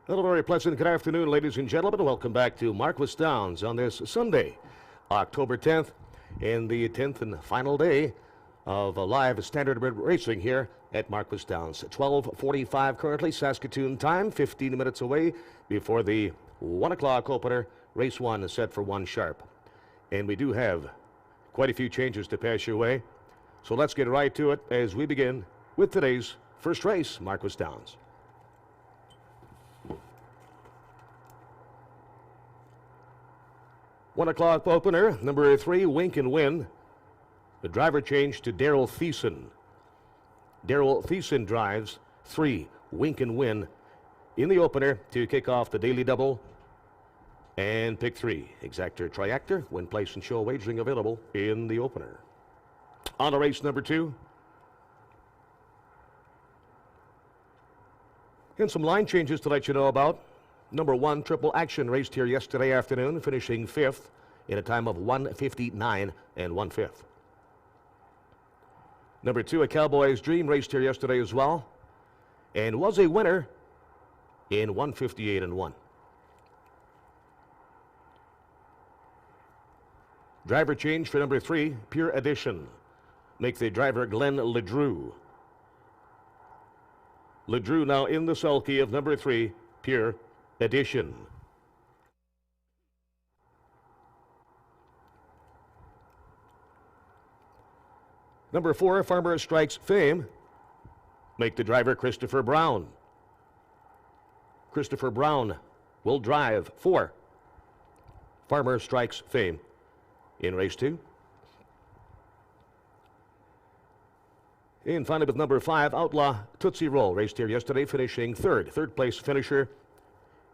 Hello, very pleasant good afternoon, ladies and gentlemen. Welcome back to Marquis Downs on this Sunday, October 10th, and the 10th and final day of live standard racing here at Marquis Downs. 12:45 currently, Saskatoon time, 15 minutes away before the 1 o'clock opener. Race 1 is set for 1 sharp. And we do have quite a few changes to pass your way. So let's get right to it as we begin with today's first race, Marquis Downs. One o'clock opener, number 3, Wink and Win. The driver change to Daryl Thiessen. Daryl Thiessen drives 3, Wink and Win in the opener to kick off the daily double. And pick 3, Exactor Triactor, win, place, and show wagering available in the opener. On to race number 2. And some line changes to let you know about. Number 1, Triple Action, raced here yesterday afternoon, finishing 5th in a time of 1:59 and 1/5. Number 2, A Cowboy's Dream, raced here yesterday as well, and was a winner in 1:58 and 1. Driver change for number 3, Pure Edition. Make the driver Glenn LeDrew. LeDrew now in the sulky of number 3, Pure Edition. Number 4, Farmer Strikes Fame. Make the driver Christopher Brown. Christopher Brown will drive 4, Farmer Strikes Fame in race 2. And finally with number 5, Outlaw Tootsie Roll, raced here yesterday, finishing 3rd. Third place finisher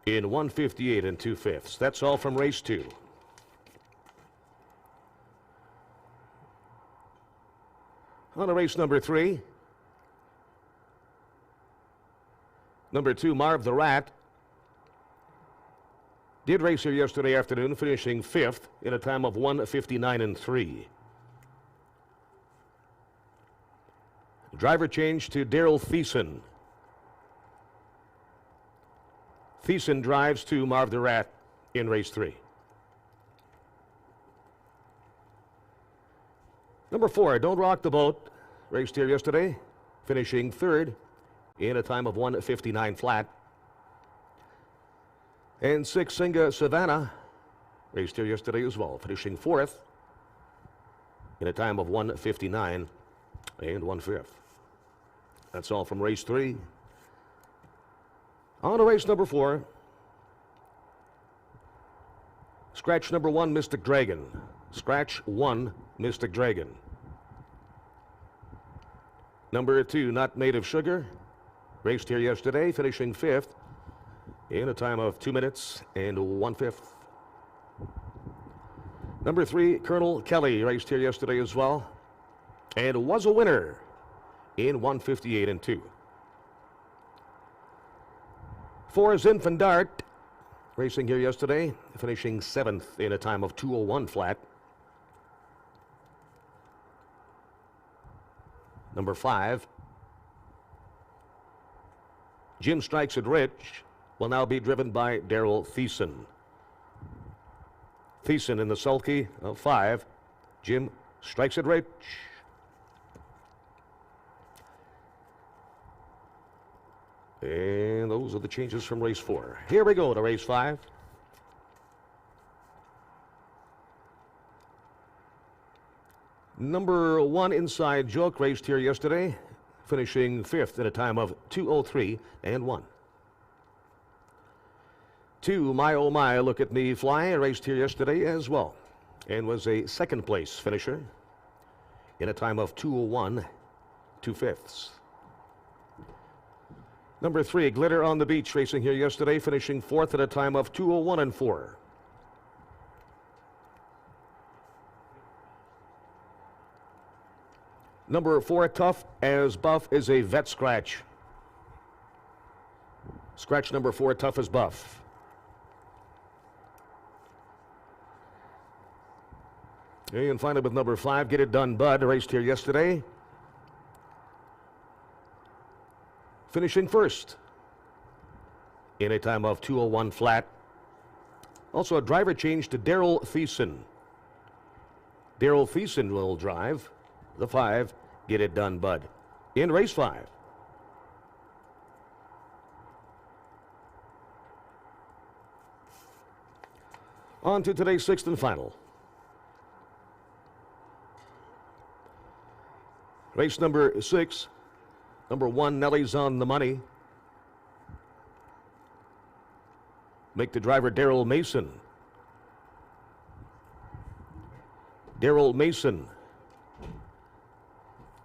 in 1:58 and 2/5. That's all from race 2. On to race number 3. Number 2, Marv the Rat. Did race here yesterday afternoon, finishing 5th in a time of 1:59 and 3. Driver change to Daryl Thiessen. Thiessen drives to Marv the Rat in race 3. Number 4, Don't Rock the Boat, raced here yesterday, finishing 3rd in a time of 1:59 flat. And 6, Singa Savannah, raced here yesterday as well, finishing 4th in a time of 1:59 and 1/5. That's all from race 3. On to race number 4. Scratch number 1, Mystic Dragon. Scratch 1, Mystic Dragon. Number 2, Not Made of Sugar. Raced here yesterday, finishing 5th in a time of 2 minutes and 1/5. Number 3, Colonel Kelly, raced here yesterday as well, and was a winner in 1:58 and 2. 4, Zinfandart, racing here yesterday, finishing 7th in a time of 2:01 flat. Number 5, Jim Strikes It Rich, will now be driven by Daryl Thiessen. Thiessen in the sulky of 5, Jim Strikes It Rich. And those are the changes from race 4. Here we go to race 5. Number 1, Inside Joke, raced here yesterday, finishing 5th in a time of 2:03 and 1. 2, My Oh My, Look at Me Fly, raced here yesterday as well, and was a 2nd place finisher in a time of 2:01 2/5. Number 3, Glitter on the Beach, racing here yesterday, finishing 4th at a time of 2:01 and 4. Number 4, Tough as Buff, is a vet scratch. Scratch number 4, Tough as Buff. And finally with number 5, Get It Done Bud, raced here yesterday, finishing 1st in a time of 2:01 flat. Also a driver change to Daryl Thiessen. Daryl Thiessen will drive the 5. Get it done, bud. In race 5. On to today's 6th and final. Race number 6. Number 1, Nelly's on the money. Make the driver Daryl Mason. Daryl Mason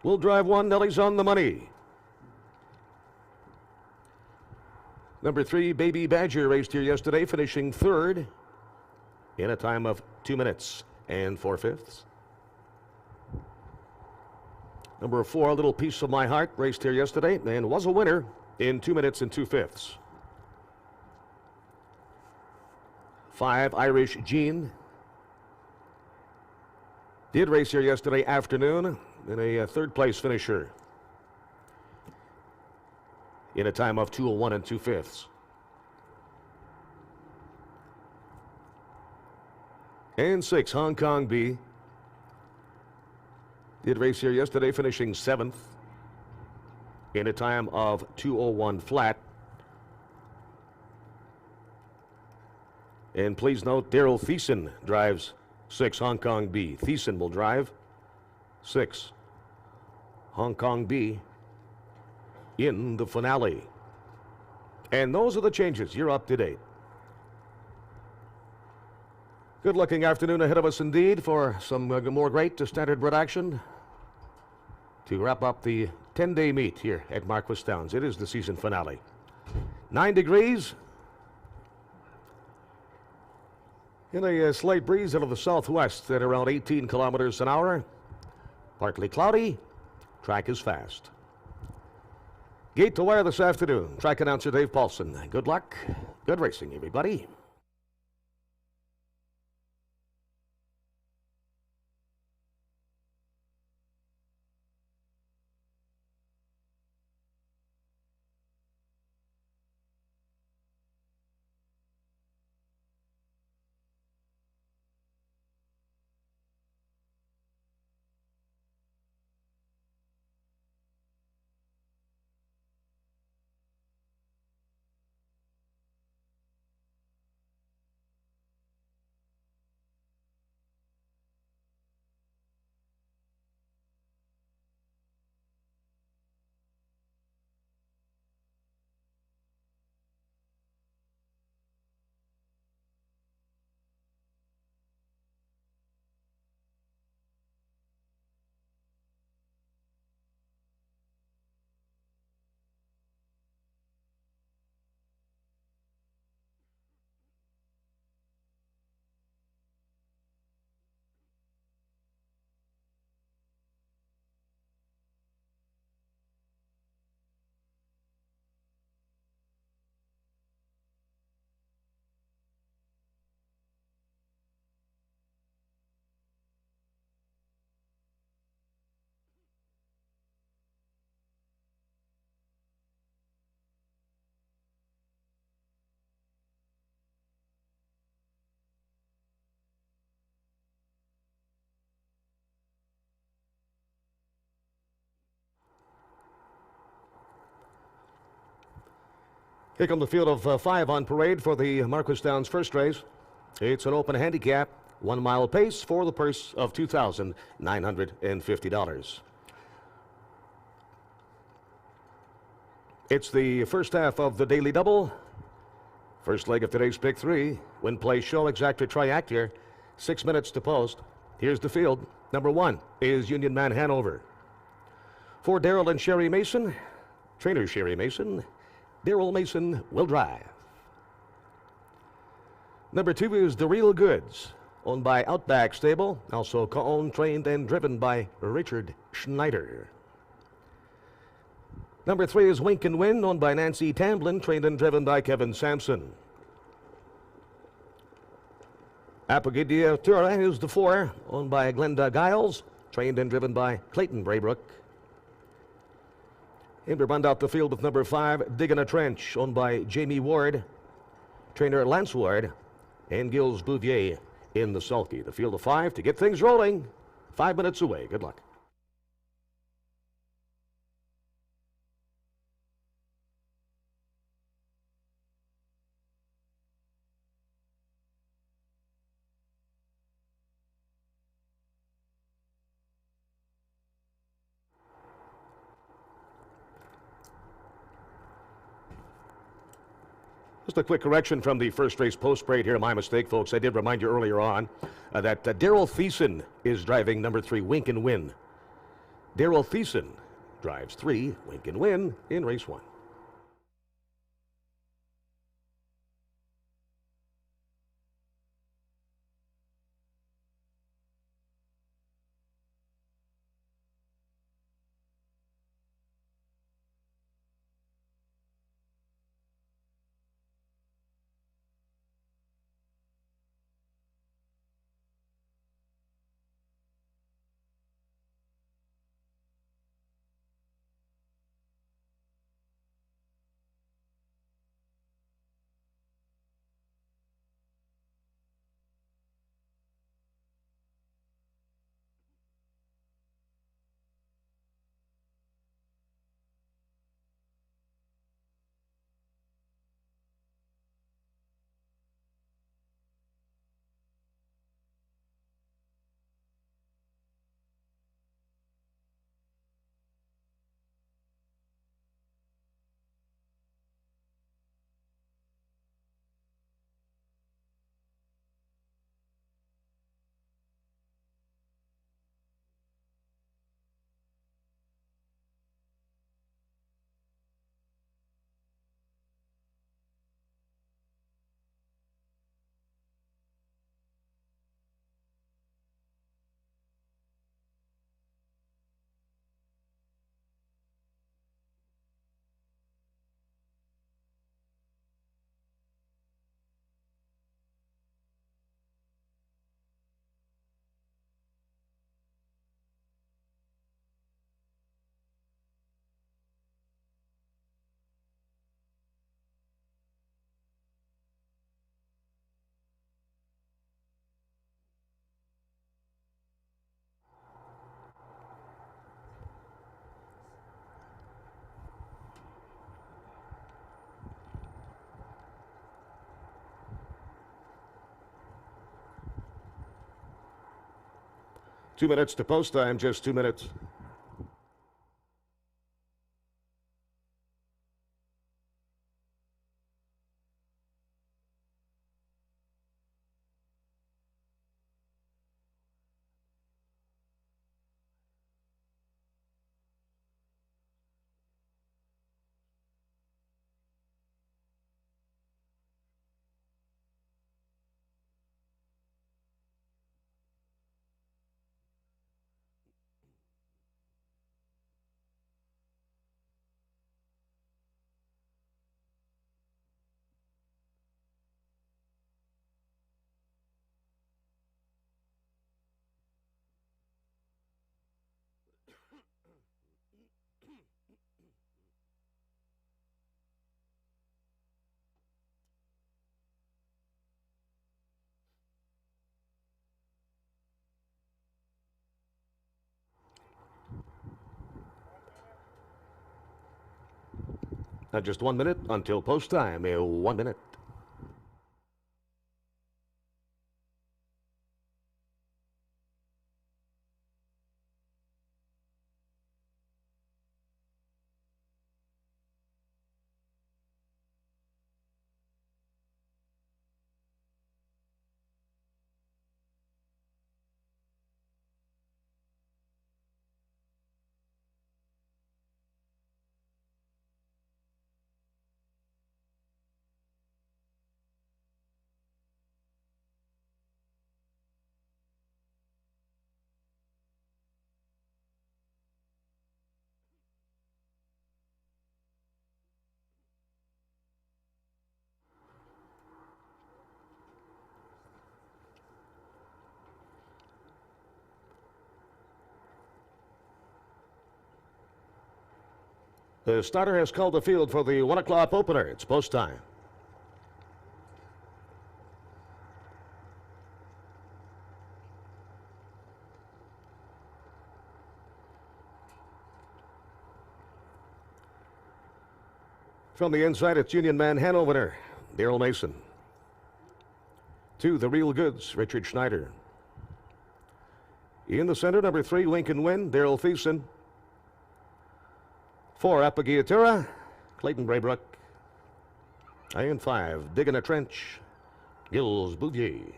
will drive 1, Nelly's on the money. Number 3, Baby Badger, raced here yesterday, finishing 3rd in a time of 2 minutes and 4/5. Number 4, Little Piece of My Heart, raced here yesterday and was a winner in 2 minutes and 2/5. 5, Irish Jean, did race here yesterday afternoon in a 3rd place finisher in a time of 2:01 and 2/5. And 6, Hong Kong B, did race here yesterday, finishing 7th in a time of 2:01 flat. And please note, Daryl Thiessen drives 6, Hong Kong B. Thiessen will drive 6, Hong Kong B in the finale. And those are the changes. You're up to date. Good looking afternoon ahead of us indeed for some more great standardbred action to wrap up the 10-day meet here at Marquis Downs. It is the season finale. 9 degrees. In a slight breeze out of the southwest at around 18 kilometers an hour. Partly cloudy. Track is fast. Gate to wire this afternoon. Track announcer Dave Paulson. Good luck. Good racing, everybody. Here come the field of 5 on parade for the Marquis Downs first race. It's an open handicap, 1 mile pace for the purse of $2,950. It's the first half of the daily double. First leg of today's pick 3. Win, play, show, exacta, triact here. 6 minutes to post. Here's the field. Number 1 is Union Man Hanover. For Daryl and Sherry Mason, trainer Sherry Mason, Daryl Mason will drive. Number 2 is The Real Goods, owned by Outback Stable, also co-owned, trained, and driven by Richard Schneider. Number 3 is Wink and Win, owned by Nancy Tamblin, trained and driven by Kevin Sampson. Apogidia Tura is the 4, owned by Glenda Giles, trained and driven by Clayton Braybrook. Inverbunt out the field with number 5, Digging a Trench, owned by Jamie Ward, trainer Lance Ward, and Gilles Bouvier in the sulky. The field of 5 to get things rolling. 5 minutes away. Good luck. Just a quick correction from the first race post parade here. My mistake, folks. I did remind you earlier on that Daryl Thiessen is driving number 3, Wink and Win. Daryl Thiessen drives 3, Wink and Win, in race 1. Two minutes to post time, just 2 minutes. Now just 1 minute until post time. 1 minute. The starter has called the field for the 1 o'clock opener. It's post time. From the inside, it's Union Man Hanover, Daryl Mason. 2, the Real Goods, Richard Schneider. In the center, number 3, Lincoln Wynn, Daryl Thiessen. 4, Appagiatura, Clayton Braybrook. And 5, Digging a Trench, Gilles Bouvier.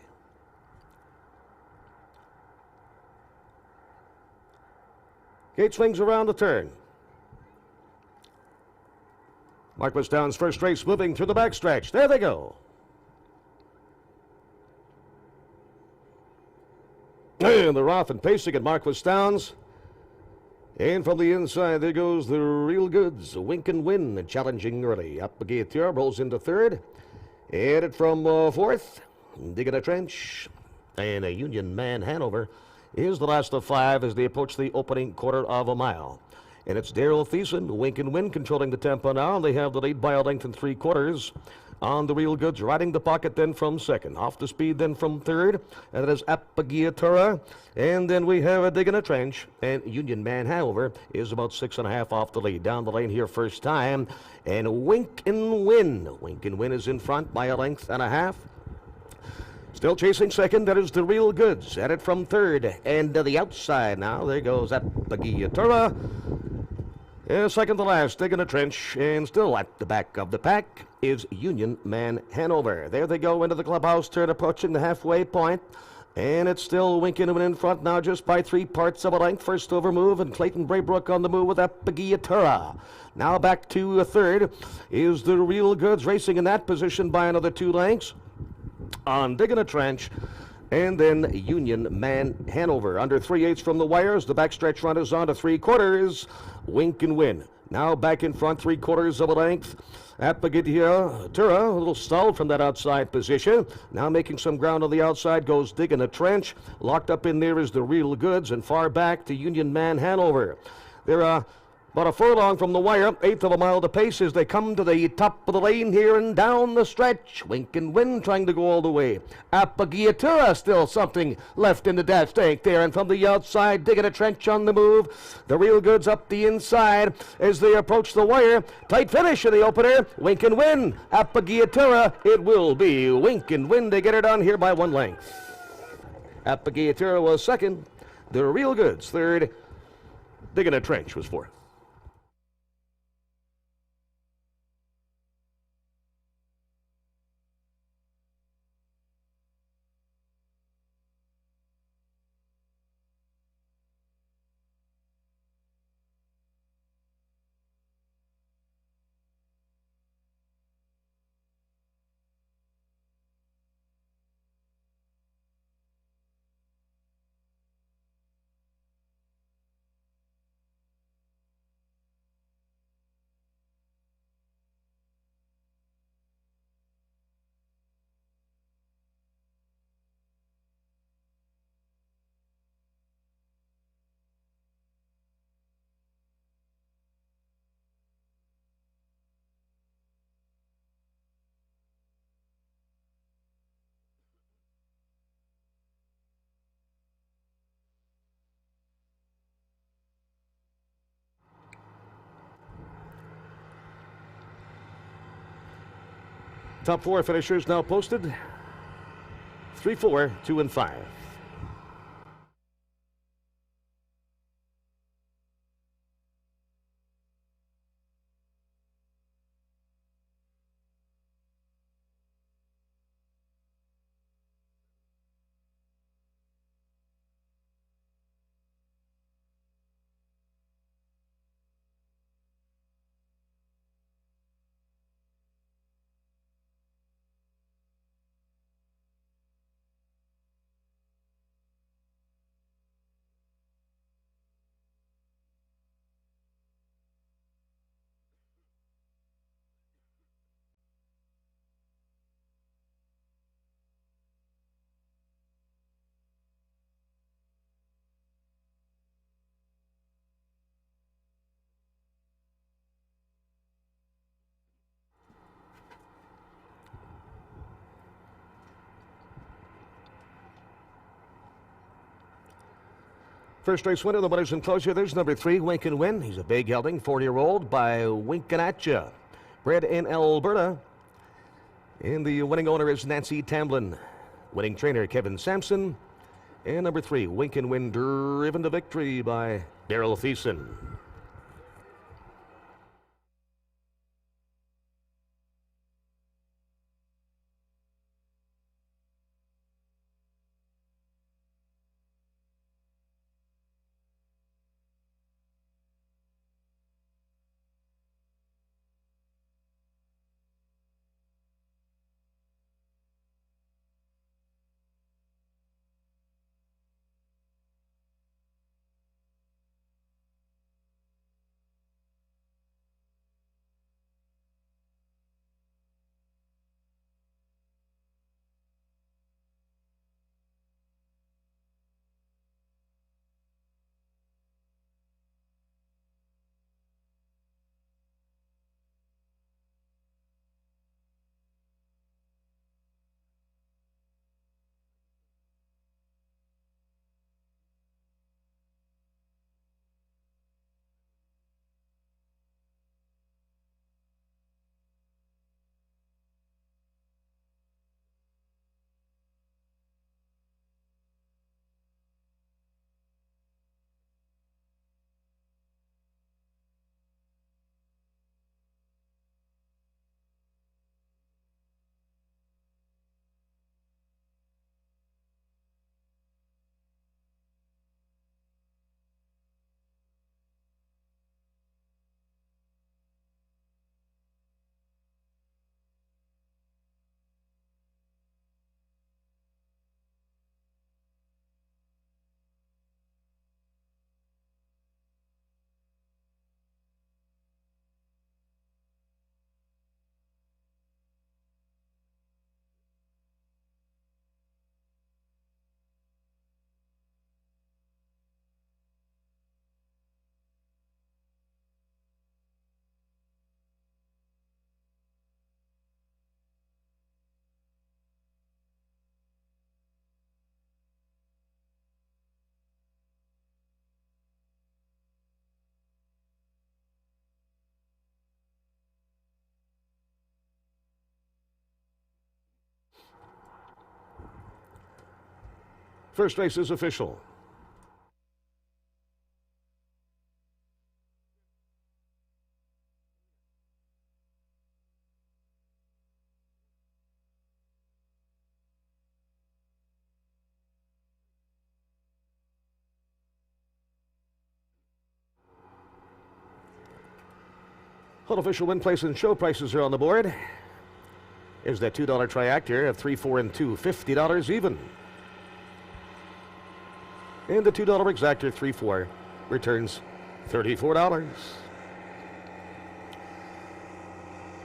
Gate swings around the turn. Marquis Downs first race moving through the backstretch. There they go. And the Roth and pacing at Marquis Downs. And from the inside, there goes the Real Goods. Wink and Win challenging early. Appagiatura rolls into third. Headed from fourth. Digging a Trench. And a Union Man Hanover is the last of 5 as they approach the opening quarter of a mile. And it's Daryl Thiessen, Wink and Win, controlling the tempo now. They have the lead by a length and 3/4 on the Real Goods, riding the pocket then from second. Off the speed then from third. And that is Appagiatura. And then we have a Digging a Trench. And Union Man Hanover is about 6.5 off the lead. Down the lane here first time. And Wink and Win. Wink and Win is in front by a length and a half. Still chasing second, that is the Real Goods. At it from third. And to the outside now, there goes Appagiatura. Second to last, Digging a Trench, and still at the back of the pack is Union Man Hanover. There they go into the clubhouse turn, approaching the halfway point. And it's still Winkin' in front now just by 3 parts of a length. First over move, and Clayton Braybrook on the move with Appagiatura. Now back to a third is the Real Goods, racing in that position by another 2 lengths. On Digging a Trench. And then Union Man Hanover. Under 3/8 from the wires. The backstretch run is on to 3/4. Wink and Win. Now back in front, 3/4 of a length. Appagiatura, a little stalled from that outside position. Now making some ground on the outside goes Digging a Trench. Locked up in there is the Real Goods, and far back to Union Man Hanover. They're about a furlong from the wire, 1/8 of a mile to pace as they come to the top of the lane here and down the stretch. Wink and Win trying to go all the way. Appagiatura still something left in the dash tank there, and from the outside, Digging a Trench on the move. The Real Goods up the inside as they approach the wire. Tight finish in the opener. Wink and Win. Appagiatura, it will be Wink and Win to get it on here by 1 length. Appagiatura was second. The Real Goods third. Digging a Trench was fourth. Top 4 finishers now posted. 3, 4, 2, and 5. First race winner, the winners enclosure. There's number 3, Wink and Win. He's a big gelding, 4-year-old by Winkanatcha, bred in Alberta. And the winning owner is Nancy Tamblin. Winning trainer, Kevin Sampson. And number 3, Wink and Win, driven to victory by Daryl Thiessen. First race is official. Unofficial win, place, and show prices are on the board. Here's that $2 triactor of 3, 4, and 2, $50 even. And the $2 exactor 3, 4 returns $34.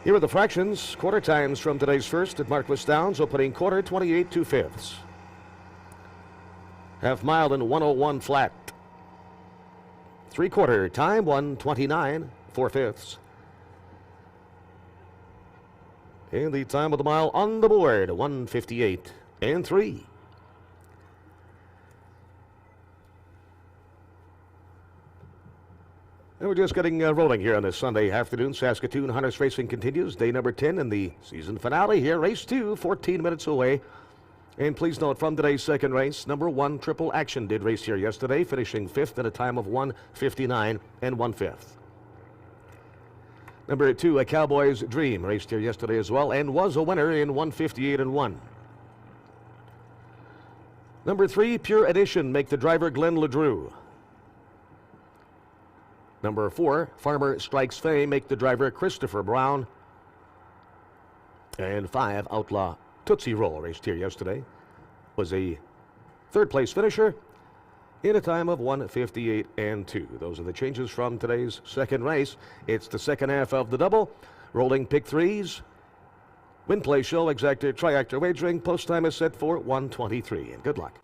Here are the fractions. Quarter times from today's first at Marquis Downs. Opening quarter, 28 2/5. Half mile and 101 flat. 3/4 time, 1:29 4/5. And the time of the mile on the board, 1:58 and 3. And we're just getting rolling here on this Sunday afternoon. Saskatoon Harness Racing continues. Day number 10 in the season finale here. Race 2, 14 minutes away. And please note from today's second race, number 1, Triple Action did race here yesterday, finishing 5th at a time of 1:59 and 1/5. Number 2, A Cowboy's Dream, raced here yesterday as well and was a winner in 1:58 and 1. Number 3, Pure Edition, make the driver Glenn LeDrew. Number 4, Farmer Strikes Fame, make the driver Christopher Brown. And 5, Outlaw Tootsie Roll, raced here yesterday, was a third place finisher in a time of 1:58 and 2. Those are the changes from today's second race. It's the second half of the double. Rolling pick threes. Win, play, show, exactor, triactor wagering. Post time is set for 1:23. And good luck.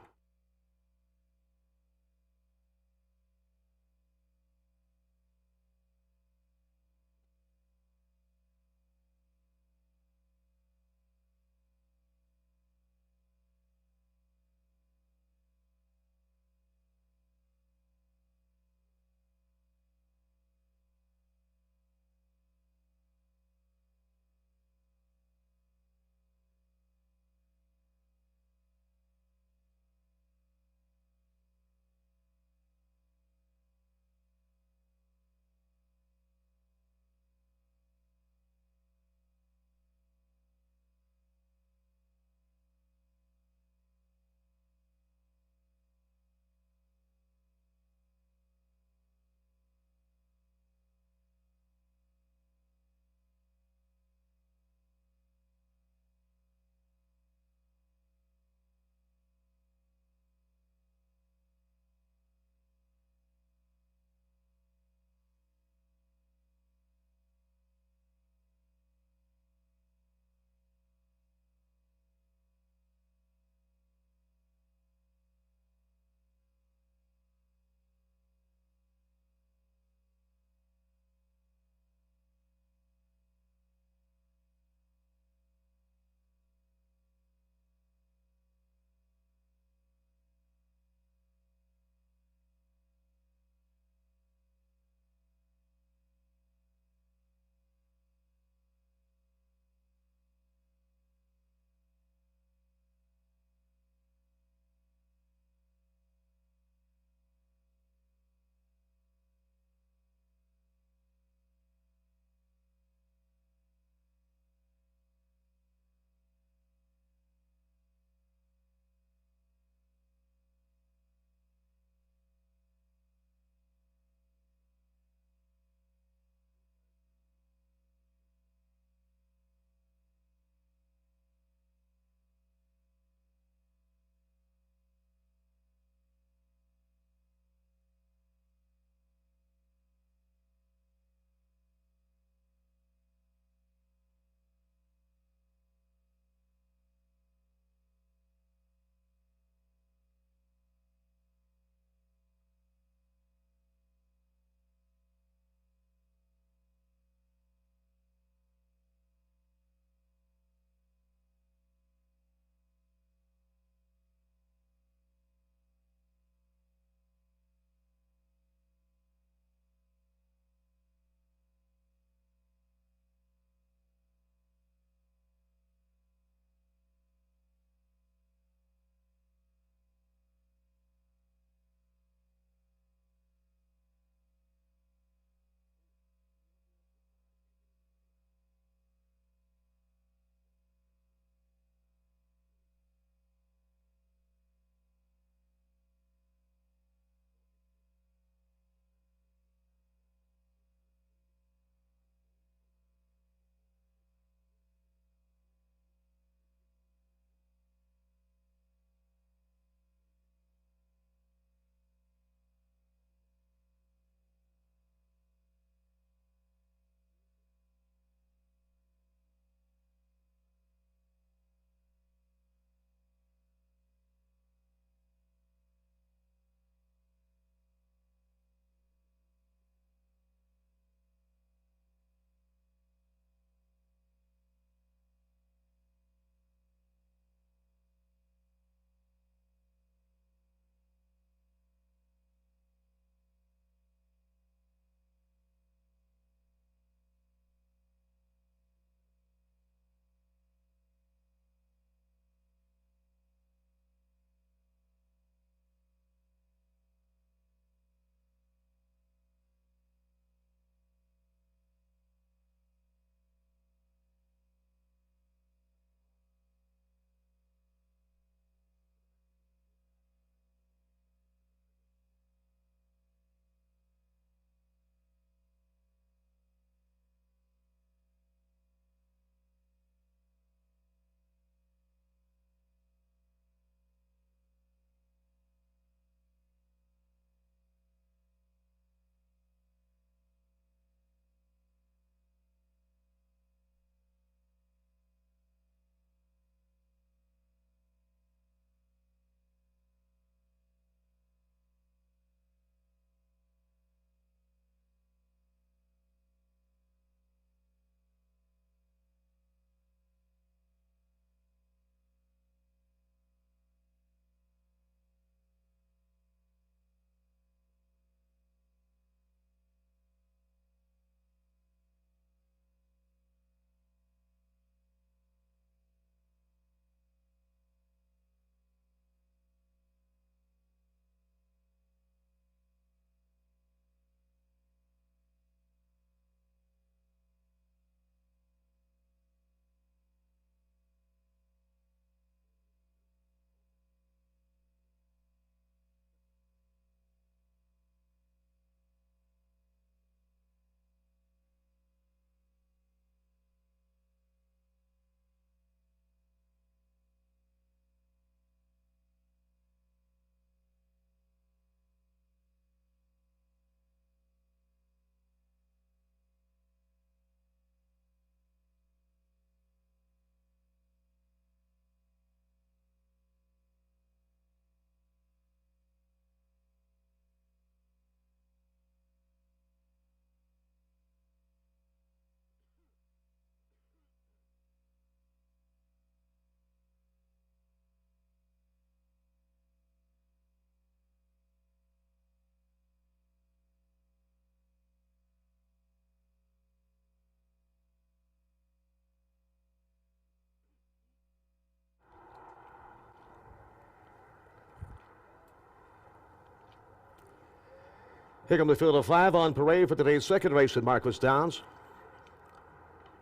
Here come the field of 5 on parade for today's second race at Marquis Downs.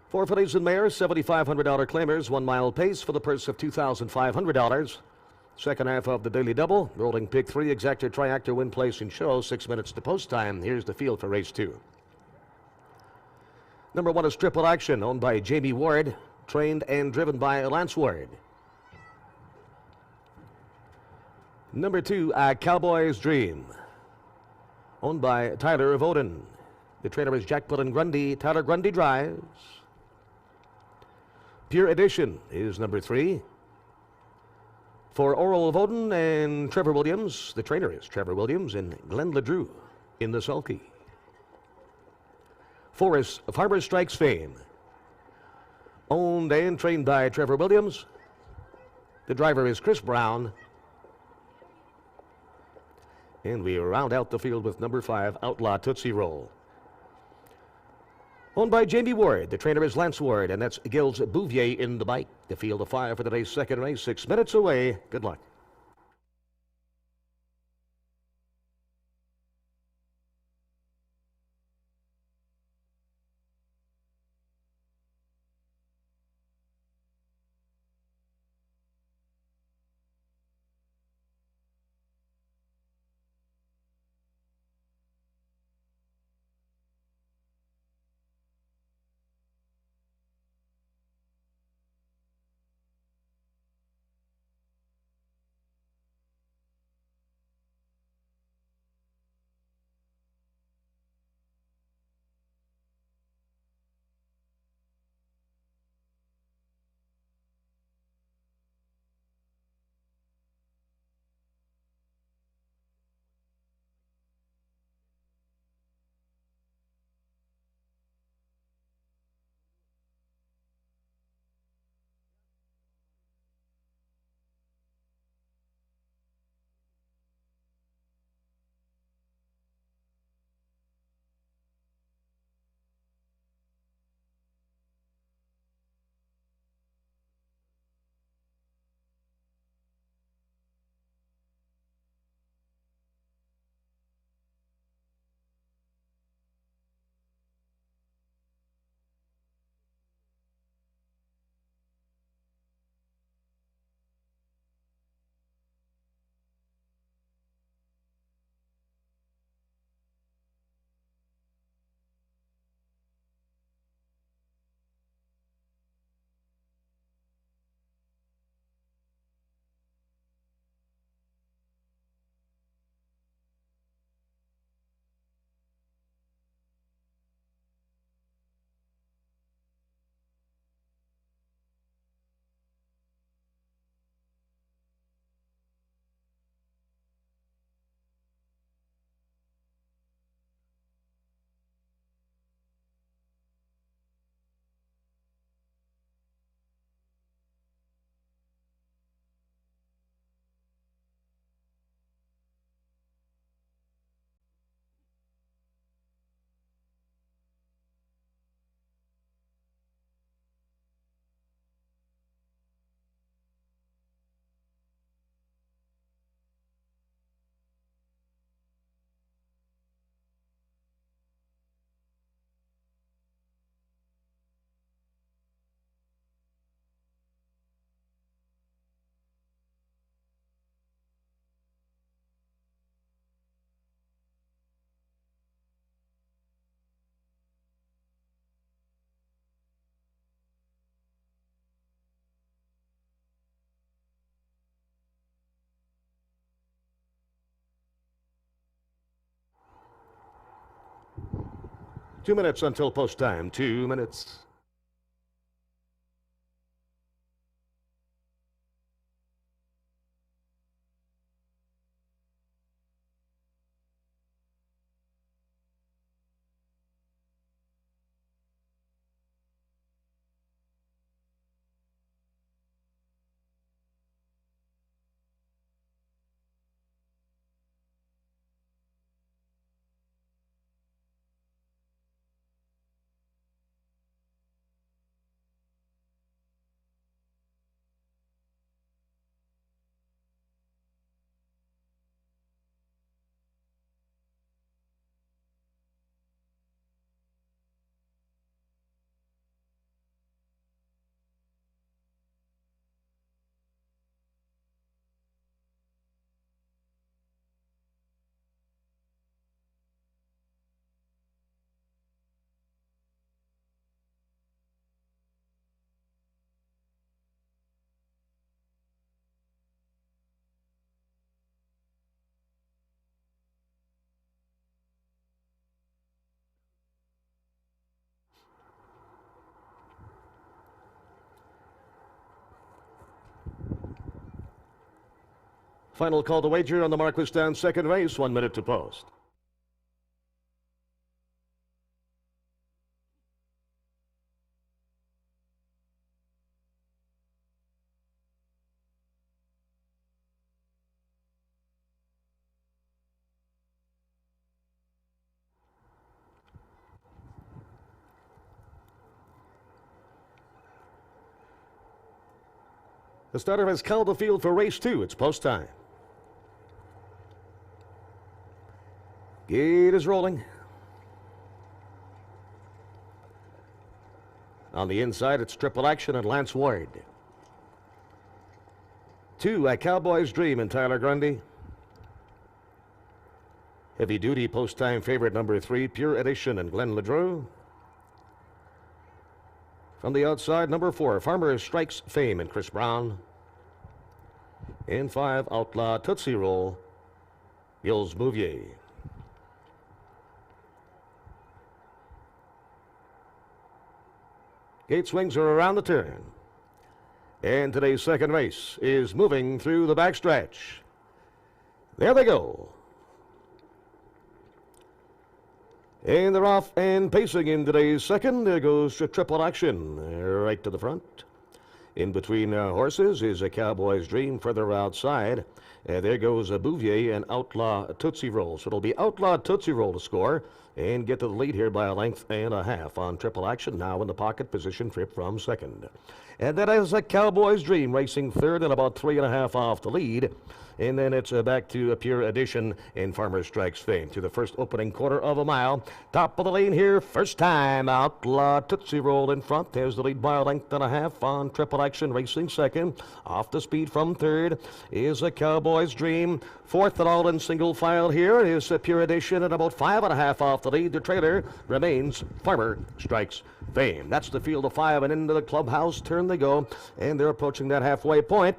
4 fillies and mares, $7,500 claimers, 1 mile pace for the purse of $2,500. Second half of the daily double, rolling pick 3, exactor, triactor, win, place, and show, 6 minutes to post time. Here's the field for race 2. Number 1 is Triple Action, owned by Jamie Ward, trained and driven by Lance Ward. Number 2, Cowboy's Dream, owned by Tyler Voden. The trainer is Jack Pullen Grundy. Tyler Grundy drives. Pure Edition is number 3. For Oral Voden and Trevor Williams, the trainer is Trevor Williams and Glenn LeDrew in the sulky. 4 is Farmer Strikes Fame, owned and trained by Trevor Williams. The driver is Chris Brown. And we round out the field with number 5, Outlaw Tootsie Roll, owned by Jamie Ward. The trainer is Lance Ward, and that's Gilles Bouvier in the bike. The field of 5 for today's second race, 6 minutes away. Good luck. Two minutes until post time. 2 minutes. Final call to wager on the Marquis Downs second race, 1 minute to post. The starter has called the field for race 2. It's post time. Gate is rolling. On the inside, it's Triple Action and Lance Ward. 2, A Cowboy's Dream and Tyler Grundy. Heavy Duty post time favorite number 3, Pure Edition and Glenn LeDrew. From the outside, number 4, Farmer Strikes Fame and Chris Brown. In 5, Outlaw Tootsie Roll, Gilles Bouvier. Gate swings are around the turn. And today's second race is moving through the backstretch. There they go. And they're off and pacing in today's second. There goes Triple Action right to the front. In between horses is A Cowboy's Dream. Further outside, there goes a Bouvier and Outlaw Tootsie Roll. So it'll be Outlaw Tootsie Roll to score and get to the lead here by a length and a half on Triple Action. Now in the pocket position, trip from second. And that is A Cowboy's Dream racing third and about 3.5 off the lead. And then it's back to a Pure Edition and Farmer Strikes Fame to the first opening quarter of a mile. Top of the lane here, first time. Outlaw Tootsie Roll in front. There's the lead by a length and a half on Triple Action racing second. Off the speed from third is A Cowboy's Dream. Fourth and all in single file here is a Pure Edition and about 5.5 off the lead. The trailer remains Farmer Strikes Fame. That's the field of 5 and into the clubhouse turn they go. And they're approaching that halfway point.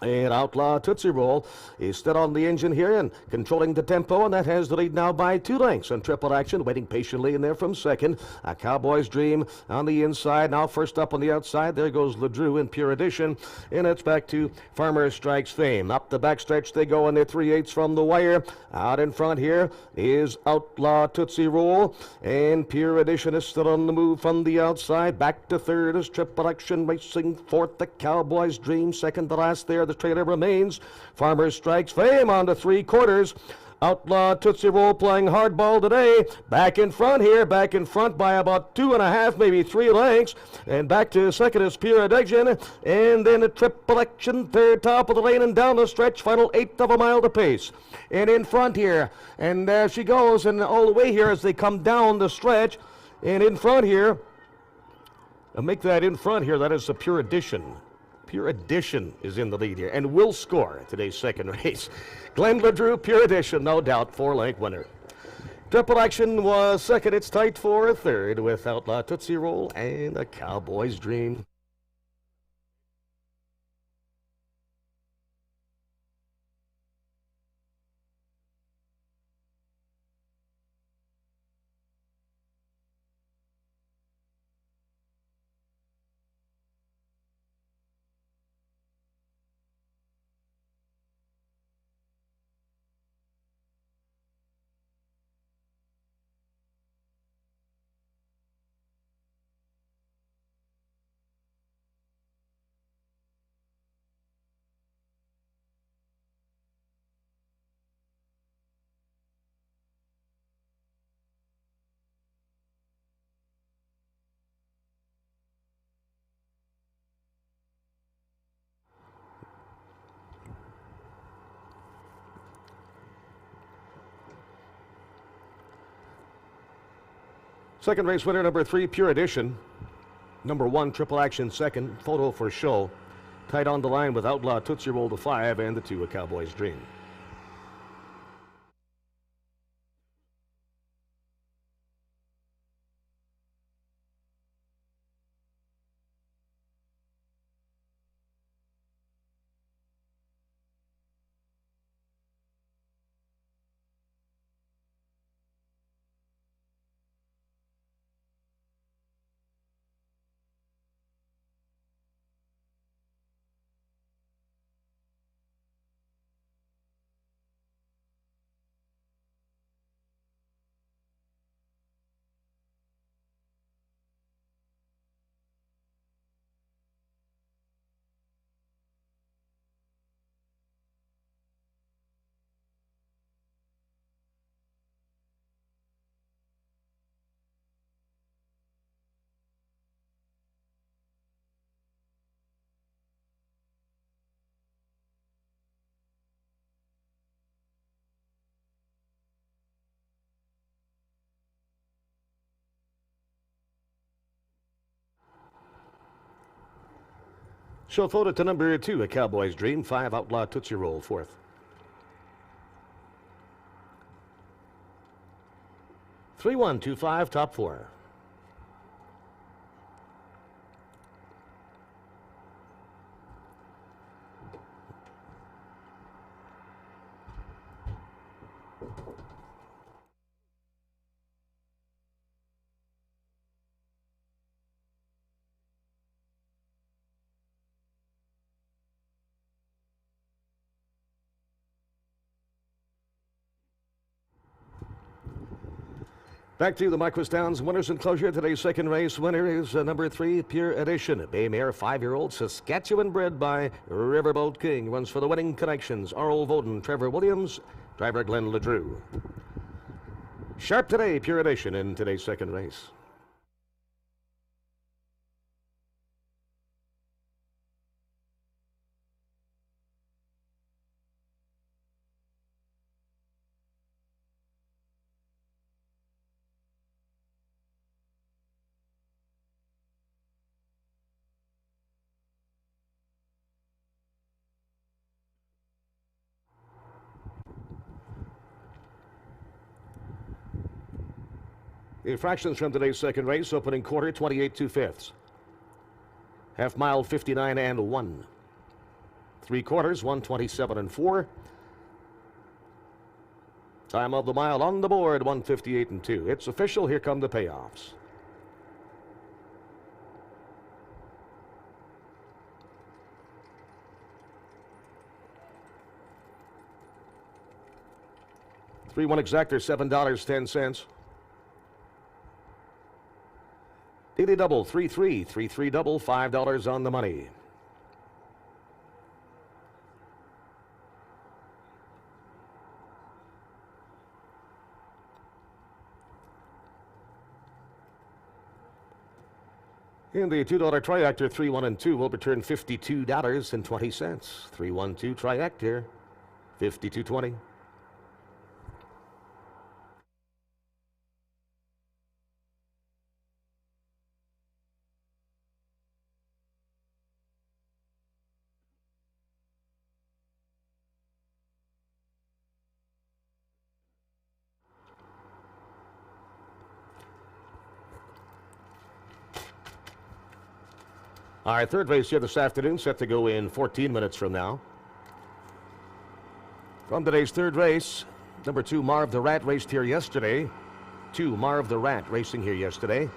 And Outlaw Tootsie Roll is still on the engine here and controlling the tempo, and that has the lead now by 2 lengths. And Triple Action waiting patiently in there from second. A Cowboy's Dream on the inside. Now first up on the outside, there goes LeDrew in Pure Edition. And it's back to Farmer Strikes Fame. Up the backstretch they go, and they're 3/8 from the wire. Out in front here is Outlaw Tootsie Roll. And Pure Edition is still on the move from the outside. Back to third is Triple Action racing fourth. The Cowboy's Dream second to last there. The trailer remains Farmer Strikes Fame on to 3/4. Outlaw Tootsie Roll playing hardball today. Back in front here, back in front by about 2.5, maybe 3 lengths. And back to second is Pure Edition. And then a Triple Action third, top of the lane and down the stretch. Final 1/8 of a mile to pace. And in front here, and there she goes, and all the way here as they come down the stretch. And in front here, make that in front here, that is the Pure Edition. Pure Edition is in the lead here and will score today's second race. Glenn LeDrew, Pure Edition, no doubt, 4-length winner. Triple Action was second. It's tight for third with Outlaw Tootsie Roll and A Cowboy's Dream. Second race winner, number 3, Pure Edition. Number 1, Triple Action second. Photo for show. Tight on the line with Outlaw Tootsie Roll to 5 and the 2, A Cowboy's Dream. So photo to number 2, A Cowboy's Dream. 5, Outlaw Tootsie Roll, 4th. 3-1-2-5, top 4. Back to the Marquis Downs Winners Enclosure. Today's second race winner is number 3, Pure Edition. Bay Mare, 5-year-old, Saskatchewan bred by Riverboat King. Runs for the Winning Connections. Arl Voden, Trevor Williams, driver Glenn LeDrew. Sharp today, Pure Edition in today's second race. The fractions from today's second race. Opening quarter, 28 2/5. Half mile, 59 and 1. 3/4, 127 and 4. Time of the mile on the board, 158 and 2. It's official. Here come the payoffs. Three-one exactor, $7.10. Daily double, 3-3, 3-3 double, $5 on the money. In the $2 triactor, 3-1 and 2 will return $52.20. 3-1-2 triactor, $52.20. Our third race here this afternoon, set to go in 14 minutes from now. From today's third race, number 2, Marv the Rat, raced here yesterday. 2, Marv the Rat, racing here yesterday.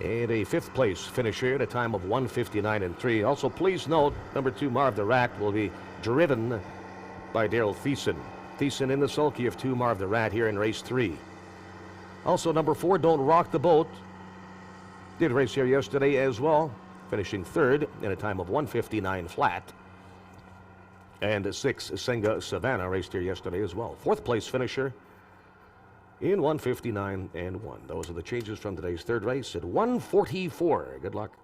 And a 5th place finish here at a time of 1:59 and 3. Also, please note, number 2, Marv the Rat, will be driven by Daryl Thiessen. Thiessen in the sulky of 2, Marv the Rat, here in race 3. Also, number 4, Don't Rock the Boat, did race here yesterday as well, finishing 3rd in a time of 1:59 flat. And 6, Senga Savannah, raced here yesterday as well. 4th place finisher in 1:59 and 1. Those are the changes from today's third race at 1:44. Good luck.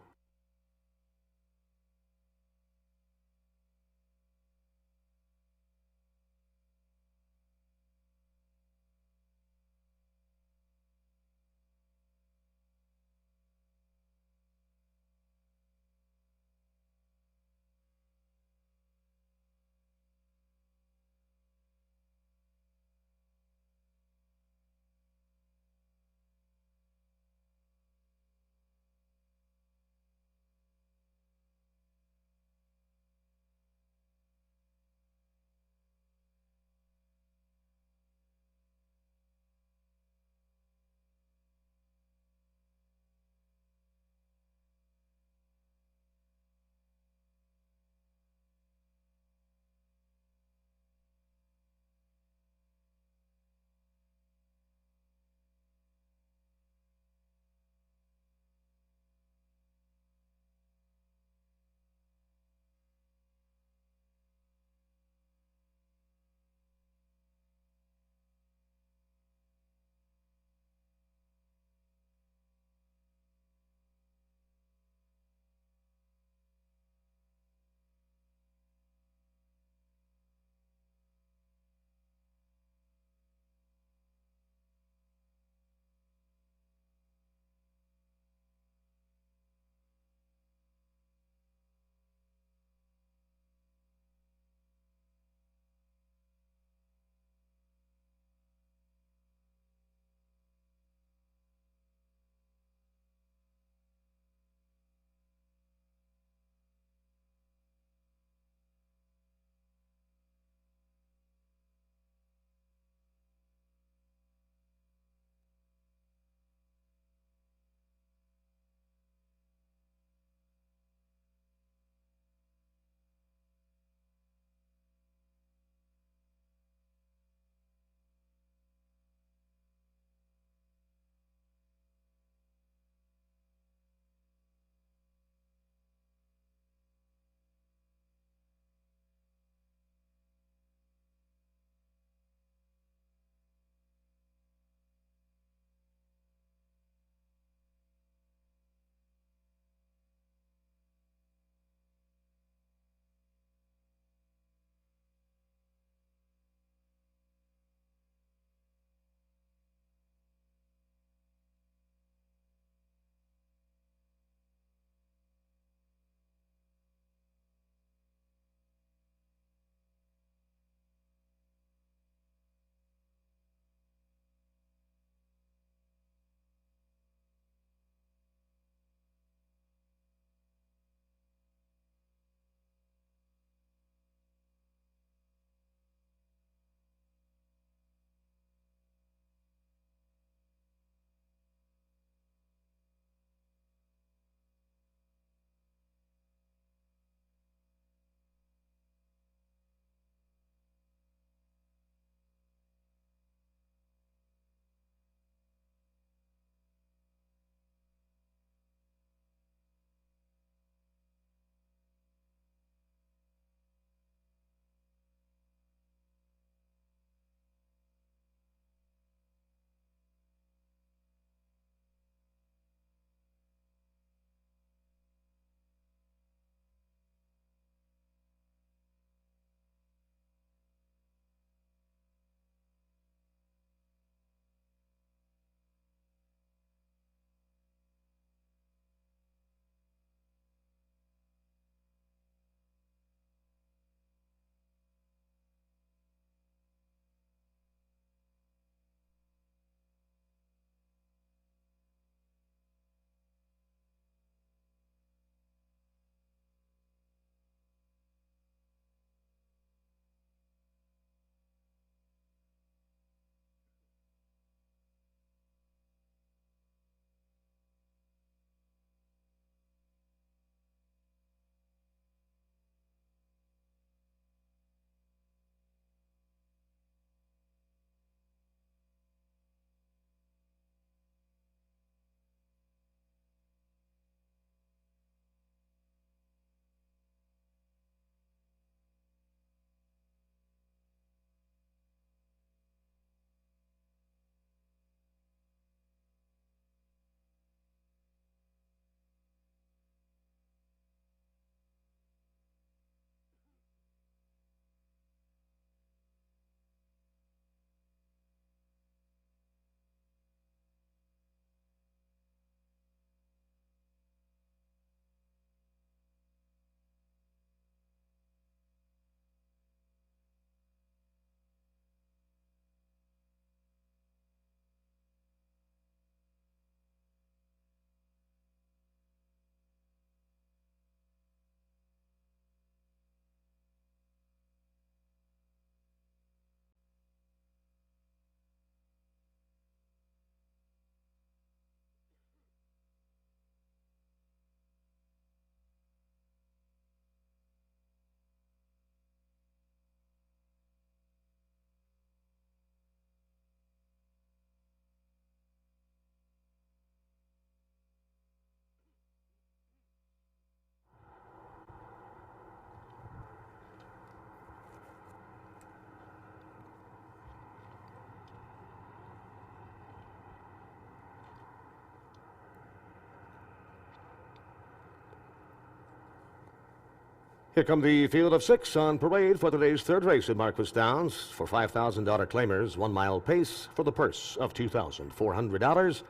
Here come the field of 6 on parade for today's third race at Marquis Downs. For $5,000 claimers, 1 mile pace for the purse of $2,400.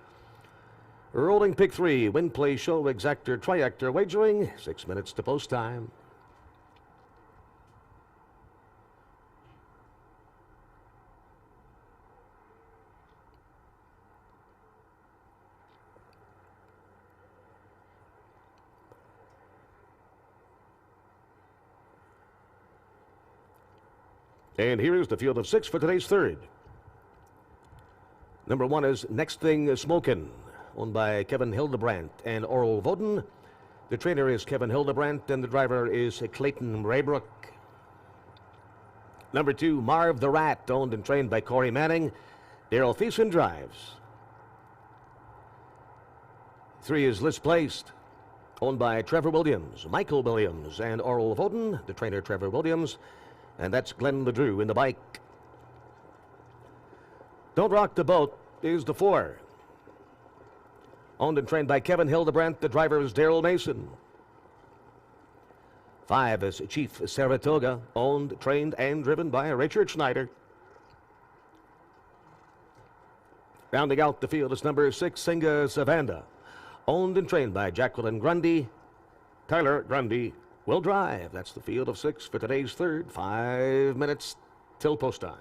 Rolling pick 3, win, play, show, exactor, triactor wagering. 6 minutes to post time. And here is the field of 6 for today's third. Number 1 is Next Thing Smokin', owned by Kevin Hildebrandt and Oral Voden. The trainer is Kevin Hildebrandt, and the driver is Clayton Raybrook. Number 2, Marv the Rat, owned and trained by Corey Manning. Daryl Thiessen drives. 3 is List Placed, owned by Trevor Williams, Michael Williams, and Oral Voden. The trainer, Trevor Williams. And that's Glenn LeDrew in the bike. Don't Rock the Boat is the 4. Owned and trained by Kevin Hildebrandt. The driver is Daryl Mason. 5 is Chief Saratoga, owned, trained, and driven by Richard Schneider. Rounding out the field is number 6, Singa Savanda, owned and trained by Jacqueline Grundy. Tyler Grundy will drive. That's the field of 6 for today's third. 5 minutes till post time.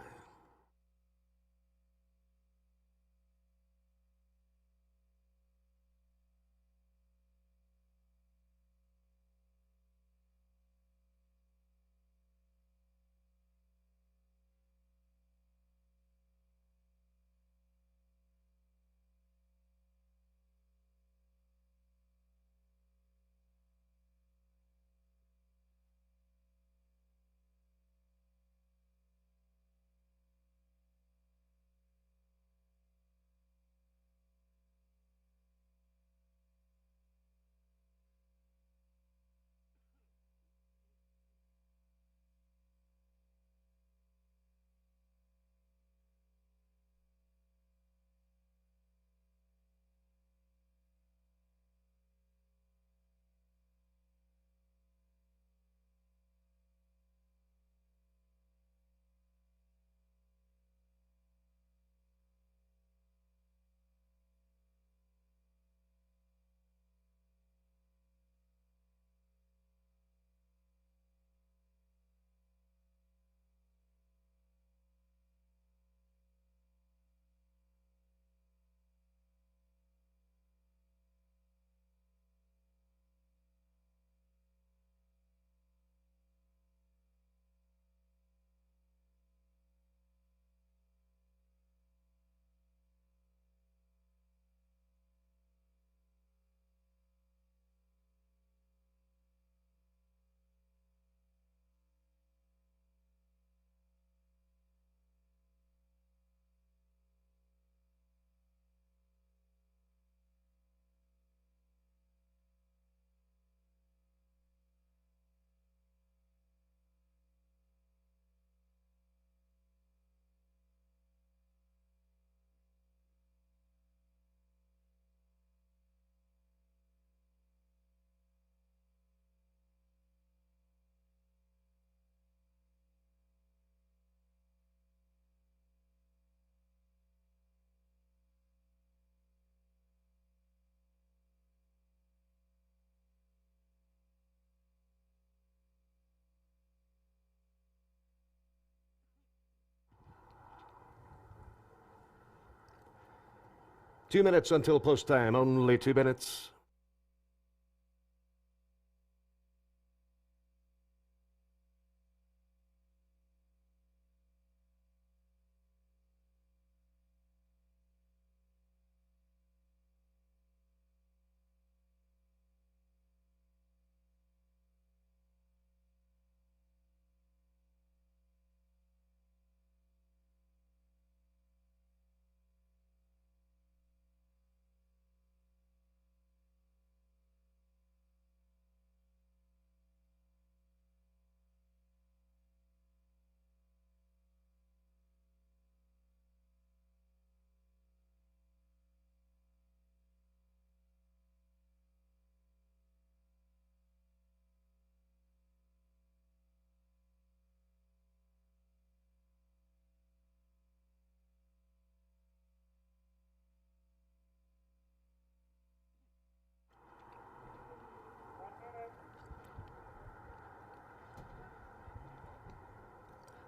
Two minutes until post time. Only 2 minutes.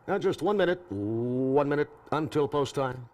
Now just 1 minute until post time.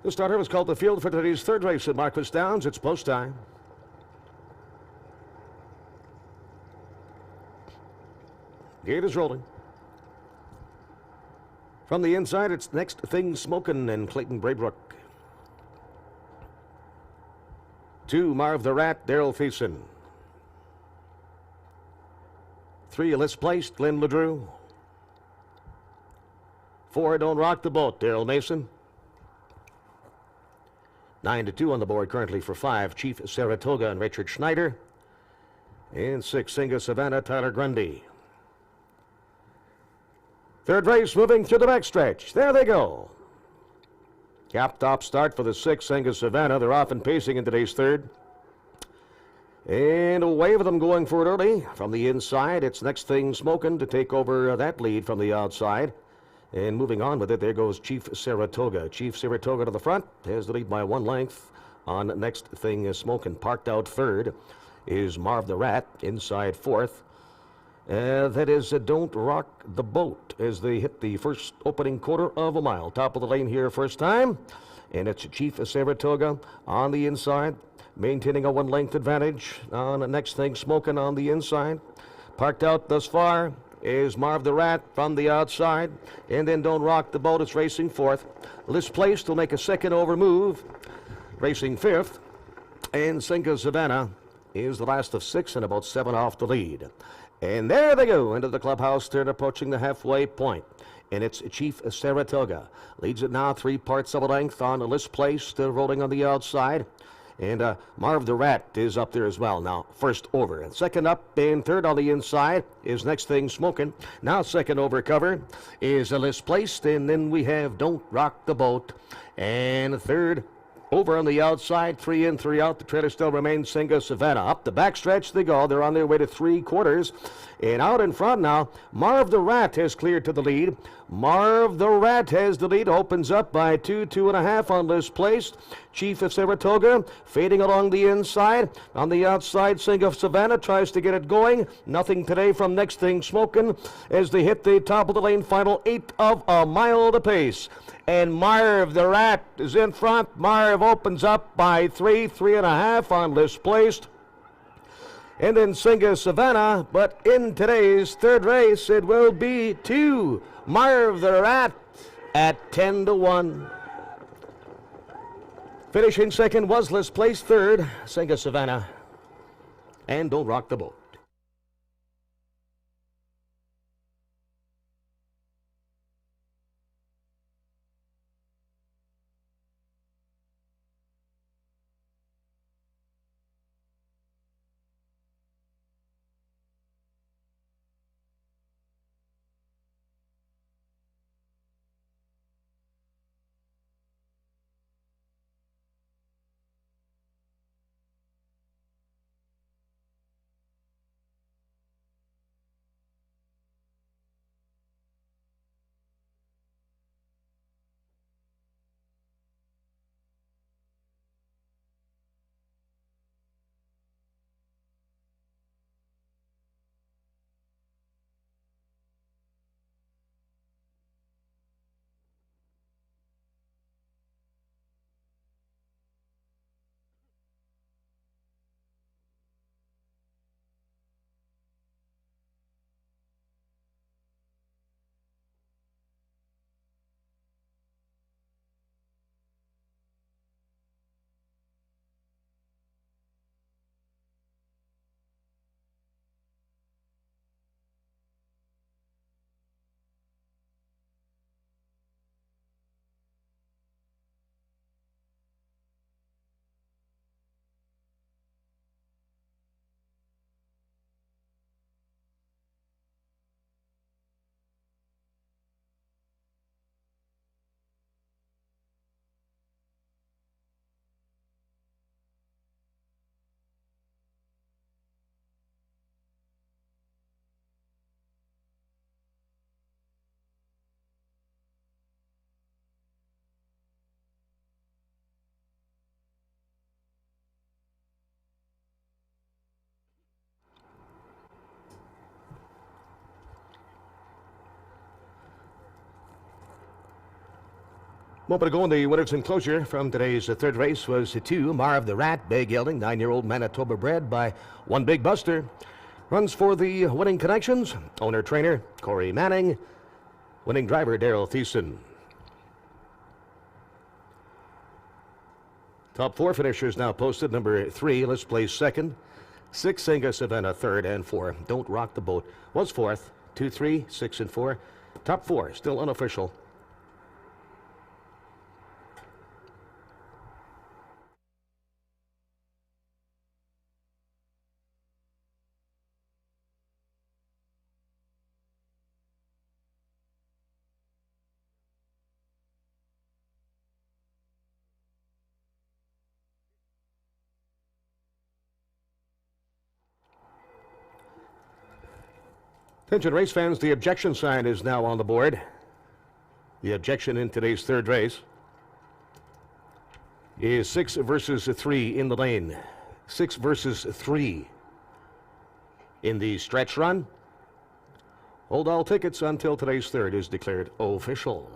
The starter was called the field for today's third race at Marquis Downs. It's post time. Gate is rolling. From the inside, it's Next Thing Smokin' and Clayton Braybrook. 2, Marv the Rat, Daryl Thiessen. 3, Alyssa Placed, Glenn LeDrew. 4, Don't Rock the Boat, Daryl Mason. 9-2 on the board currently for 5, Chief Saratoga and Richard Schneider. And 6, Singa Savannah, Tyler Grundy. Third race moving through the backstretch. There they go. Cap top start for the 6, Singa Savannah. They're off and pacing in today's third. And away with them going for it early. From the inside, it's Next Thing Smokin' to take over that lead from the outside. And moving on with it, there goes Chief Saratoga. Chief Saratoga to the front, has the lead by 1 length on Next Thing Smokin'. Parked out third is Marv the Rat, inside fourth. That is Don't Rock the Boat as they hit the first opening quarter of a mile. Top of the lane here first time. And it's Chief Saratoga on the inside, maintaining a 1 length advantage on Next Thing Smokin' on the inside. Parked out thus far is Marv the Rat from the outside, and then Don't Rock the Boat is racing fourth. Alyssa Placed will make a second over move, racing fifth, and Singa Savannah is the last of 6 and about 7 off the lead. And there they go into the clubhouse turn, approaching the halfway point. And it's Chief Saratoga. Leads it now 3 parts of a length on Alyssa Placed, rolling on the outside. And Marv the Rat is up there as well now, first over. And second up and third on the inside is Next Thing Smokin'. Now second over cover is Alyssa Placed. And then we have Don't Rock the Boat. And third over on the outside, 3 in, 3 out. The trailer still remains Singa Savannah. Up the backstretch they go. They're on their way to 3/4. And out in front now, Marv the Rat has cleared to the lead. Marv the Rat has the lead. Opens up by 2, 2.5 on Alyssa Placed. Chief of Saratoga fading along the inside. On the outside, Singa Savannah tries to get it going. Nothing today from Next Thing Smokin' as they hit the top of the lane, final 1/8 of a mile to pace. And Marv the Rat is in front. Marv opens up by 3, 3.5 on Alyssa Placed. And then Singa Savannah, but in today's third race, it will be 2, Marv the Rat at 10-1. Finishing second was Alyssa Placed, third, Singa Savannah, and Don't Rock the Boat. Moment ago in the winner's enclosure from today's third race was 2, Marv the Rat, big gelding, 9-year-old Manitoba bred by One Big Buster. Runs for the winning connections. Owner-trainer Corey Manning. Winning driver Daryl Thiessen. Top 4 finishers now posted. Number 3, Let's Play second. 6, Angus Savannah third, and 4, Don't Rock the Boat was fourth. 2, 3, 6, and 4. Top 4 still unofficial. Attention race fans, the objection sign is now on the board. The objection in today's third race is 6 versus 3 in the lane. 6 versus 3 in the stretch run. Hold all tickets until today's third is declared official.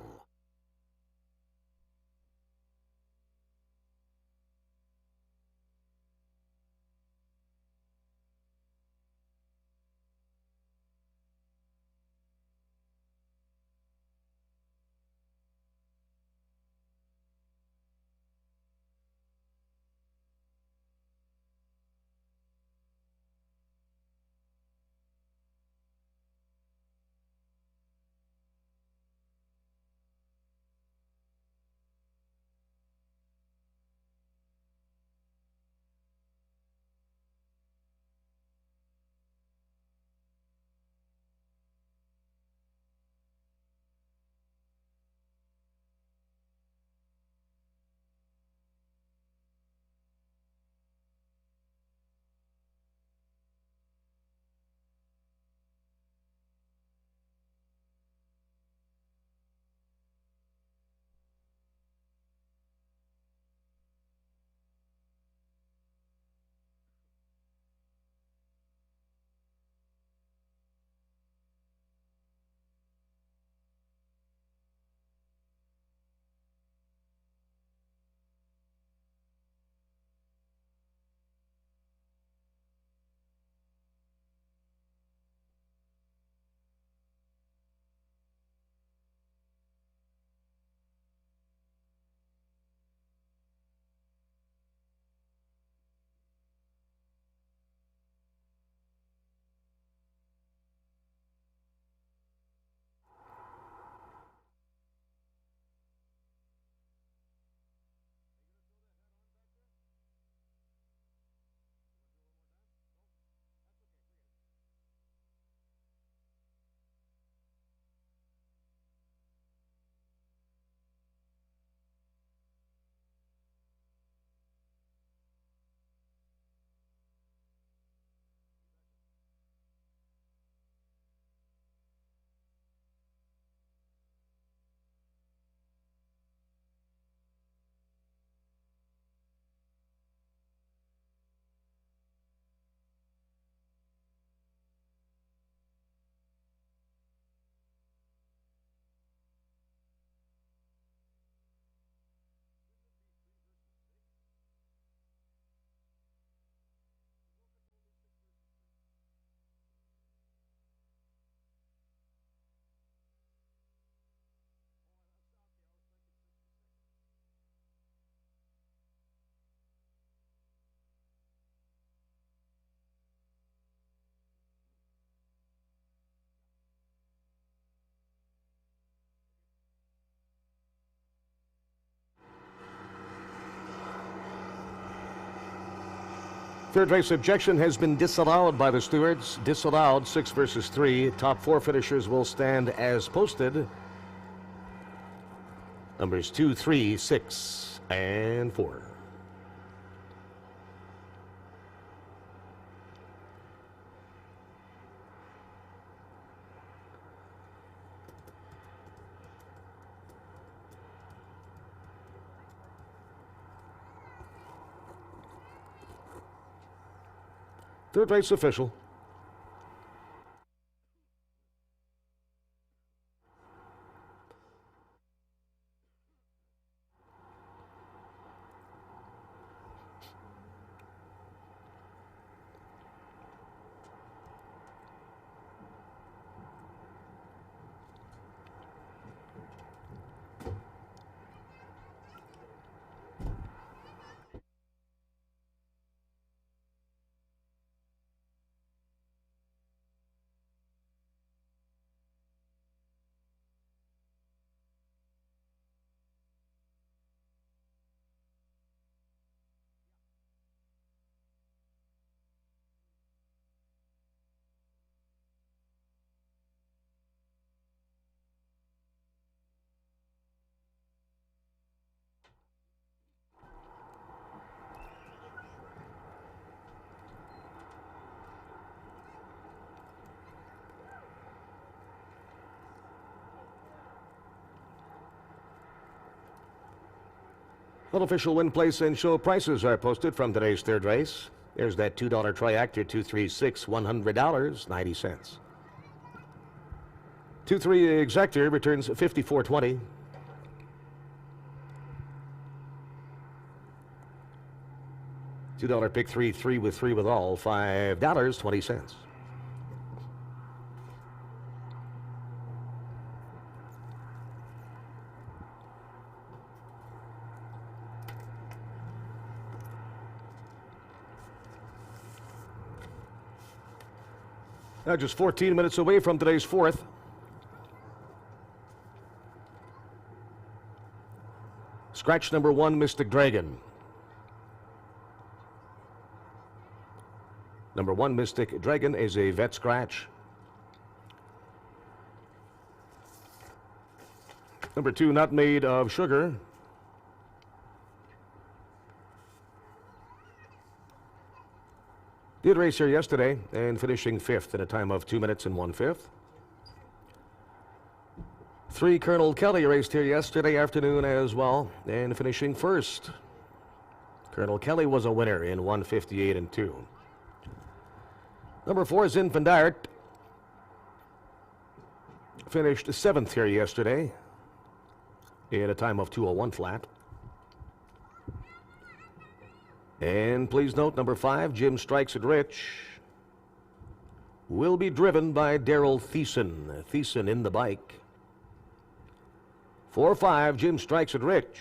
Third race objection has been disallowed by the stewards. Disallowed 6 versus 3. Top 4 finishers will stand as posted. Numbers 2, 3, 6, and 4. Third race official. Unofficial win, place, and show prices are posted from today's third race. There's that $2 triactor, 236, $100, 90 cents. 2-3 exactor returns 54.20. $2 pick 3 with 3 with all, $5.20. Now just 14 minutes away from today's fourth. Scratch number 1, Mystic Dragon. Number 1, Mystic Dragon, is a vet scratch. Number 2, Not Made of Sugar. Did race here yesterday and finishing 5th in a time of 2 minutes and 1/5. 3, Colonel Kelly, raced here yesterday afternoon as well and finishing 1st. Colonel Kelly was a winner in 1:58 and 2. Number 4, Zinfandart, finished 7th here yesterday in a time of 2:01 flat. And please note, number 5, Jim Strikes It Rich, will be driven by Daryl Thiessen. Thiessen in the bike. 4-5, Jim Strikes It Rich.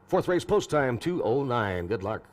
Fourth race post time, 2:09. Good luck.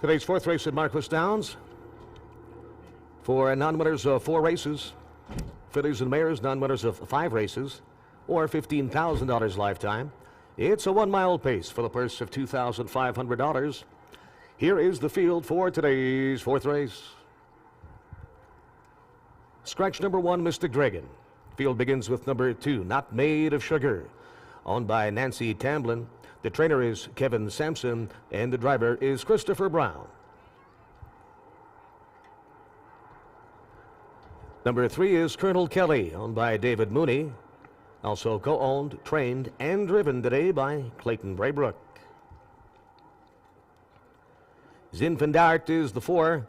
Today's fourth race at Marquis Downs. For non-winners of 4 races, fillies and mares, non-winners of 5 races, or $15,000 lifetime. It's a 1 mile pace for the purse of $2,500. Here is the field for today's fourth race. Scratch number 1, Mystic Dragon. Field begins with number 2, Not Made of Sugar, owned by Nancy Tamblin. The trainer is Kevin Sampson, and the driver is Christopher Brown. Number 3 is Colonel Kelly, owned by David Mooney. Also co-owned, trained, and driven today by Clayton Braybrook. Zinfandart is the 4,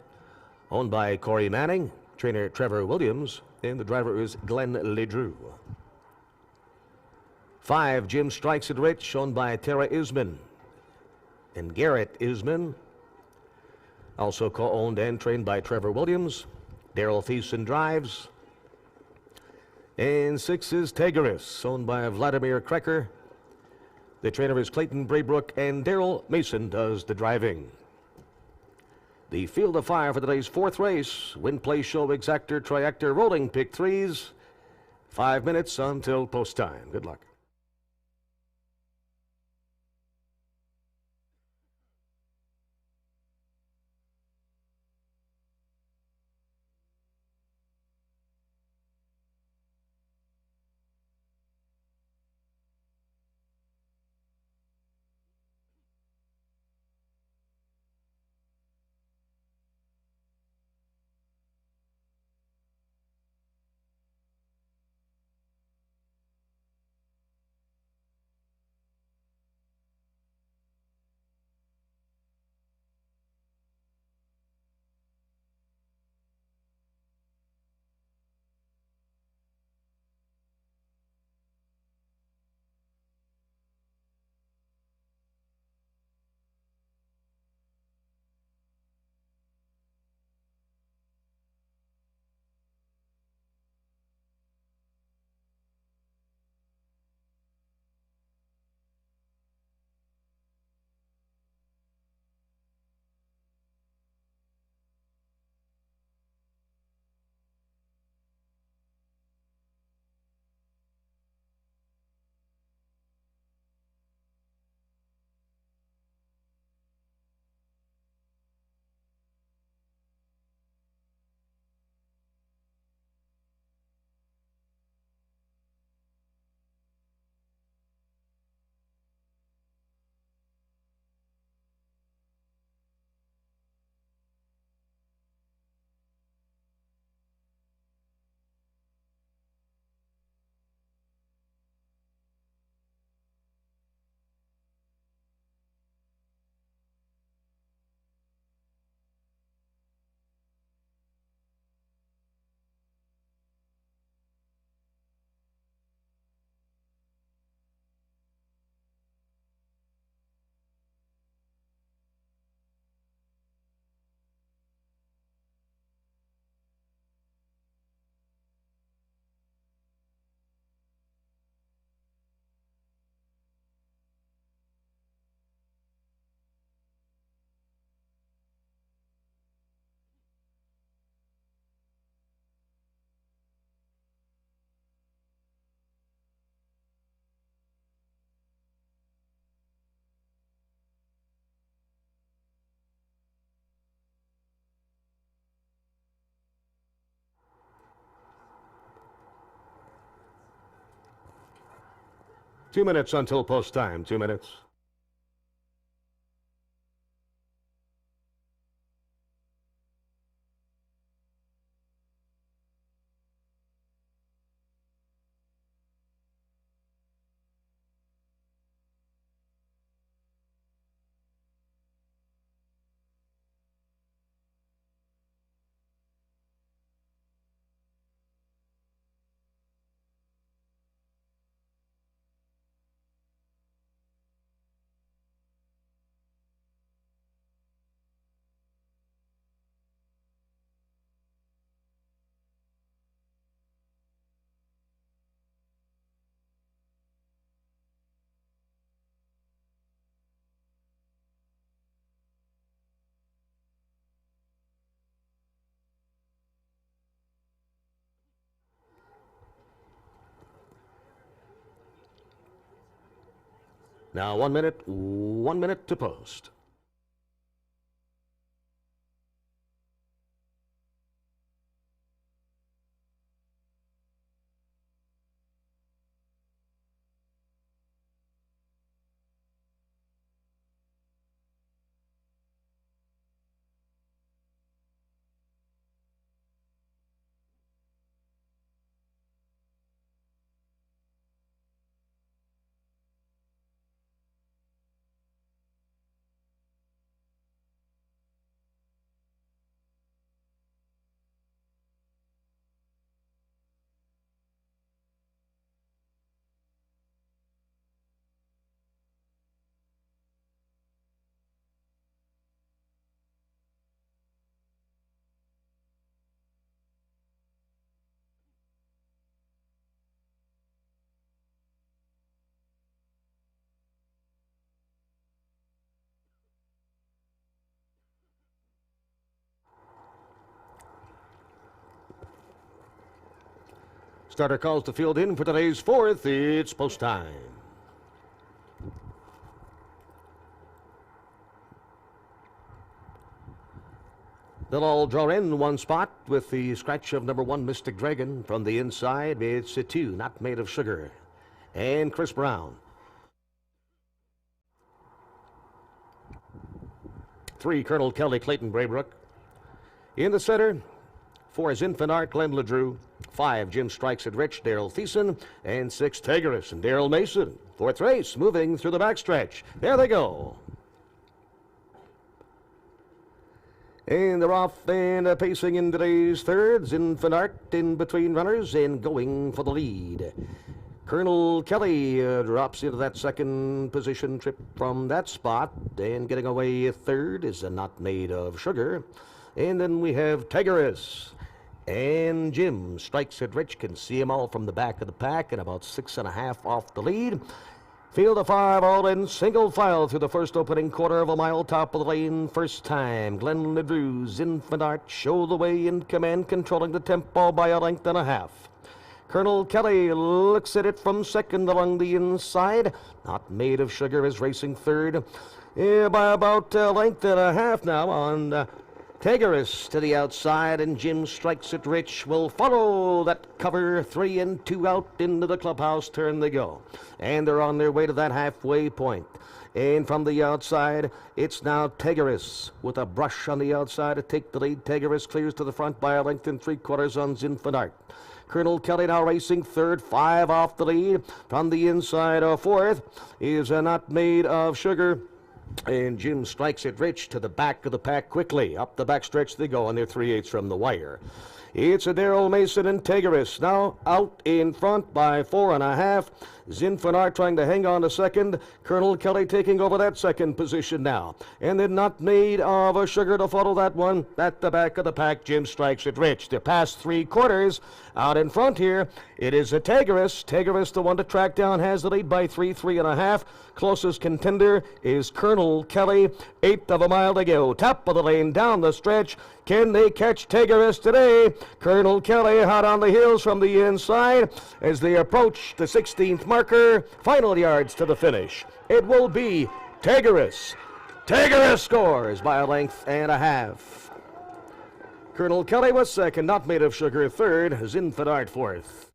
owned by Corey Manning, trainer Trevor Williams, and the driver is Glenn Ledrew. 5, Jim Strikes It Rich, owned by Tara Isman and Garrett Isman. Also co-owned and trained by Trevor Williams. Daryl Thiessen drives. And 6 is Tegaris, owned by Vladimir Krecker. The trainer is Clayton Braybrook, and Daryl Mason does the driving. The field of 5 for today's fourth race. Win, play, show, exactor, triactor, rolling pick 3s. 5 minutes until post time. Good luck. Two minutes until post time. 2 minutes. Now 1 minute to post. Starter calls the field in for today's fourth. It's post time. They'll all draw in one spot with the scratch of number 1, Mystic Dragon. From the inside, it's a 2, Not Made of Sugar, and Chris Brown. 3, Colonel Kelly, Clayton Braybrook. In the center, 4 is Infant Art, Glenn LeDrew. 5, Jim Strikes It Rich, Daryl Thiessen. And 6, Tigris and Daryl Mason. 4th race, moving through the backstretch. There they go. And they're off and pacing in today's thirds. Infant Art in between runners and going for the lead. Colonel Kelly drops into that second position trip from that spot. And getting away third is a Not Made of Sugar. And then we have Tigris. And Jim Strikes It Rich. Can see them all from the back of the pack and about 6.5 off the lead. Field of 5 all in single file through the first opening quarter of a mile, top of the lane. First time, Glenn LeDrew's Infant Art show the way in command, controlling the tempo by a length and a half. Colonel Kelly looks at it from second along the inside. Not Made of Sugar is racing third by about a length and a half now on Tigris to the outside, and Jim Strikes It Rich will follow that cover. 3 and 2 out into the clubhouse turn they go. And they're on their way to that halfway point. And from the outside, it's now Tigris with a brush on the outside to take the lead. Tigris clears to the front by a length and 3/4 on Infant Art. Colonel Kelly now racing third, 5 off the lead. From the inside, fourth is Not Made of Sugar. And Jim Strikes It Rich to the back of the pack quickly. Up the backstretch they go, and they're 3/8 from the wire. It's a Daryl Mason and Tigris now out in front by 4.5. Infant Art trying to hang on to second. Colonel Kelly taking over that second position now. And then Not Made of a Sugar to follow that one. At the back of the pack, Jim Strikes It Rich. They're past 3/4. Out in front here, it is a Tigris. Tigris, the one to track down, has the lead by 3.5. Closest contender is Colonel Kelly. 1/8 of a mile to go. Top of the lane, down the stretch. Can they catch Tigris today? Colonel Kelly hot on the heels from the inside as they approach the 16th marker. Final yards to the finish. It will be Tigris. Tigris scores by a length and a half. Colonel Kelly was second. Not Made of Sugar third. Infant Art fourth.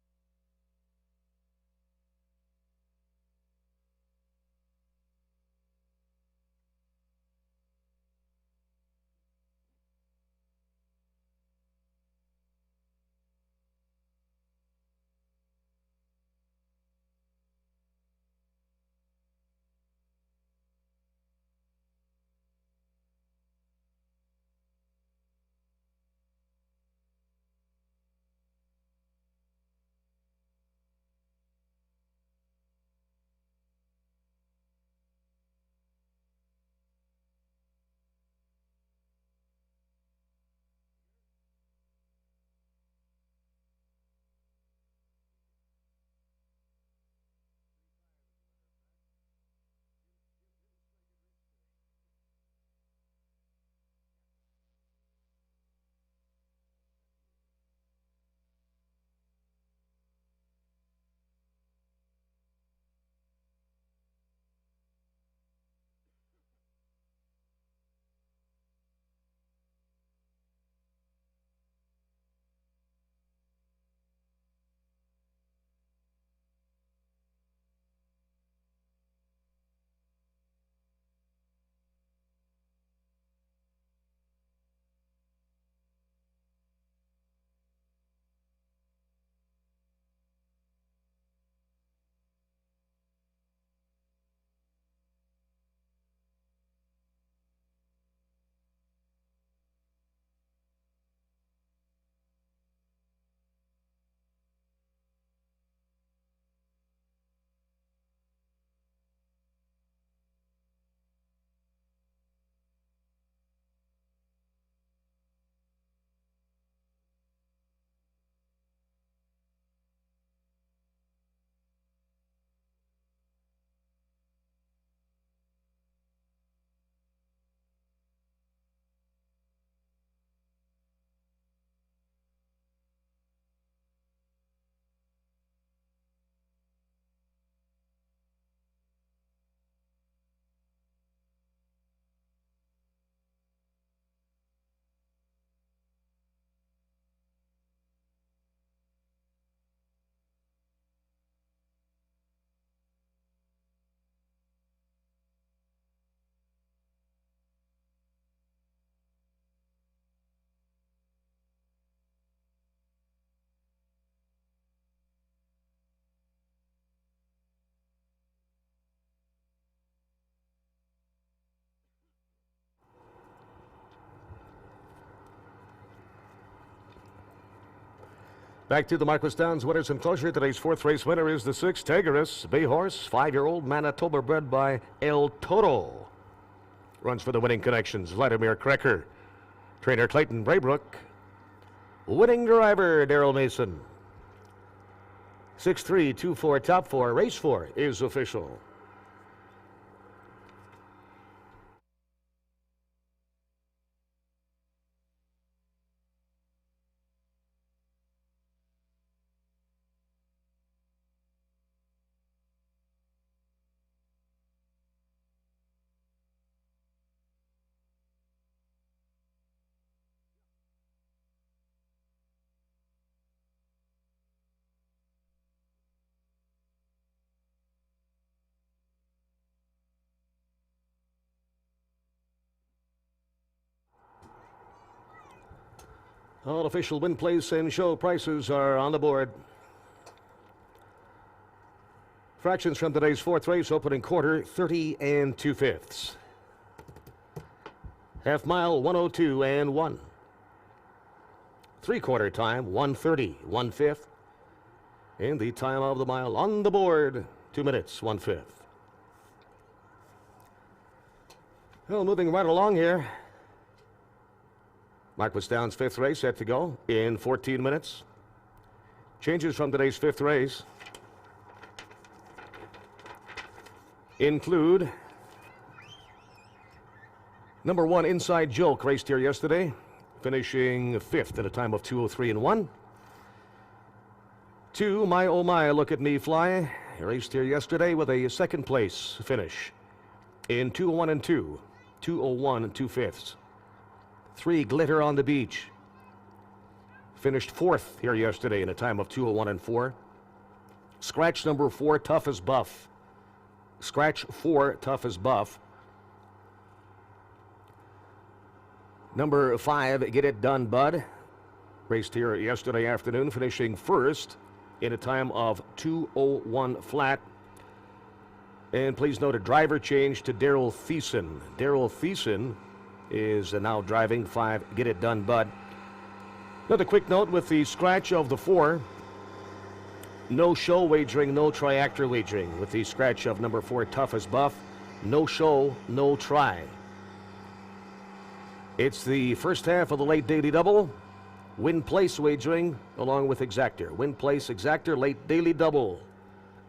Back to the Marquis Downs winners enclosure. Today's fourth race winner is the 6 Tigeress Bay Horse, 5-year-old Manitoba bred by El Toro. Runs for the winning connections, Vladimir Krecker. Trainer Clayton Braybrook. Winning driver, Daryl Mason. 6-3-2-4, top 4. Race 4 is official. All official win, place, and show prices are on the board. Fractions from today's fourth race, opening quarter, 30 2/5. Half mile, 102 1. Three-quarter time, 1:30 1/5. And the time of the mile on the board, 2 minutes, 1/5. Well, moving right along here. Marquis Downs' fifth race set to go in 14 minutes. Changes from today's fifth race include number 1, Inside Joke, raced here yesterday, finishing 5th at a time of 2:03 1. 2, My Oh My, Look at Me Fly, raced here yesterday with a second place finish in 2:01 2, 2:01 2/5. 3, Glitter on the Beach, finished 4th here yesterday in a time of 2:01 4. Scratch number 4, Tough as Buff. Scratch 4, Tough as Buff. Number 5, Get It Done, Bud, raced here yesterday afternoon, finishing 1st in a time of 2:01 flat. And please note a driver change to Daryl Thiessen. Daryl Thiessen is now driving 5, Get It Done, Bud. Another quick note with the scratch of the 4, no show wagering, no triactor wagering. With the scratch of number 4, Tough as Buff, no show, no try. It's the first half of the late daily double. Win place wagering along with exactor. Win place, exactor, late daily double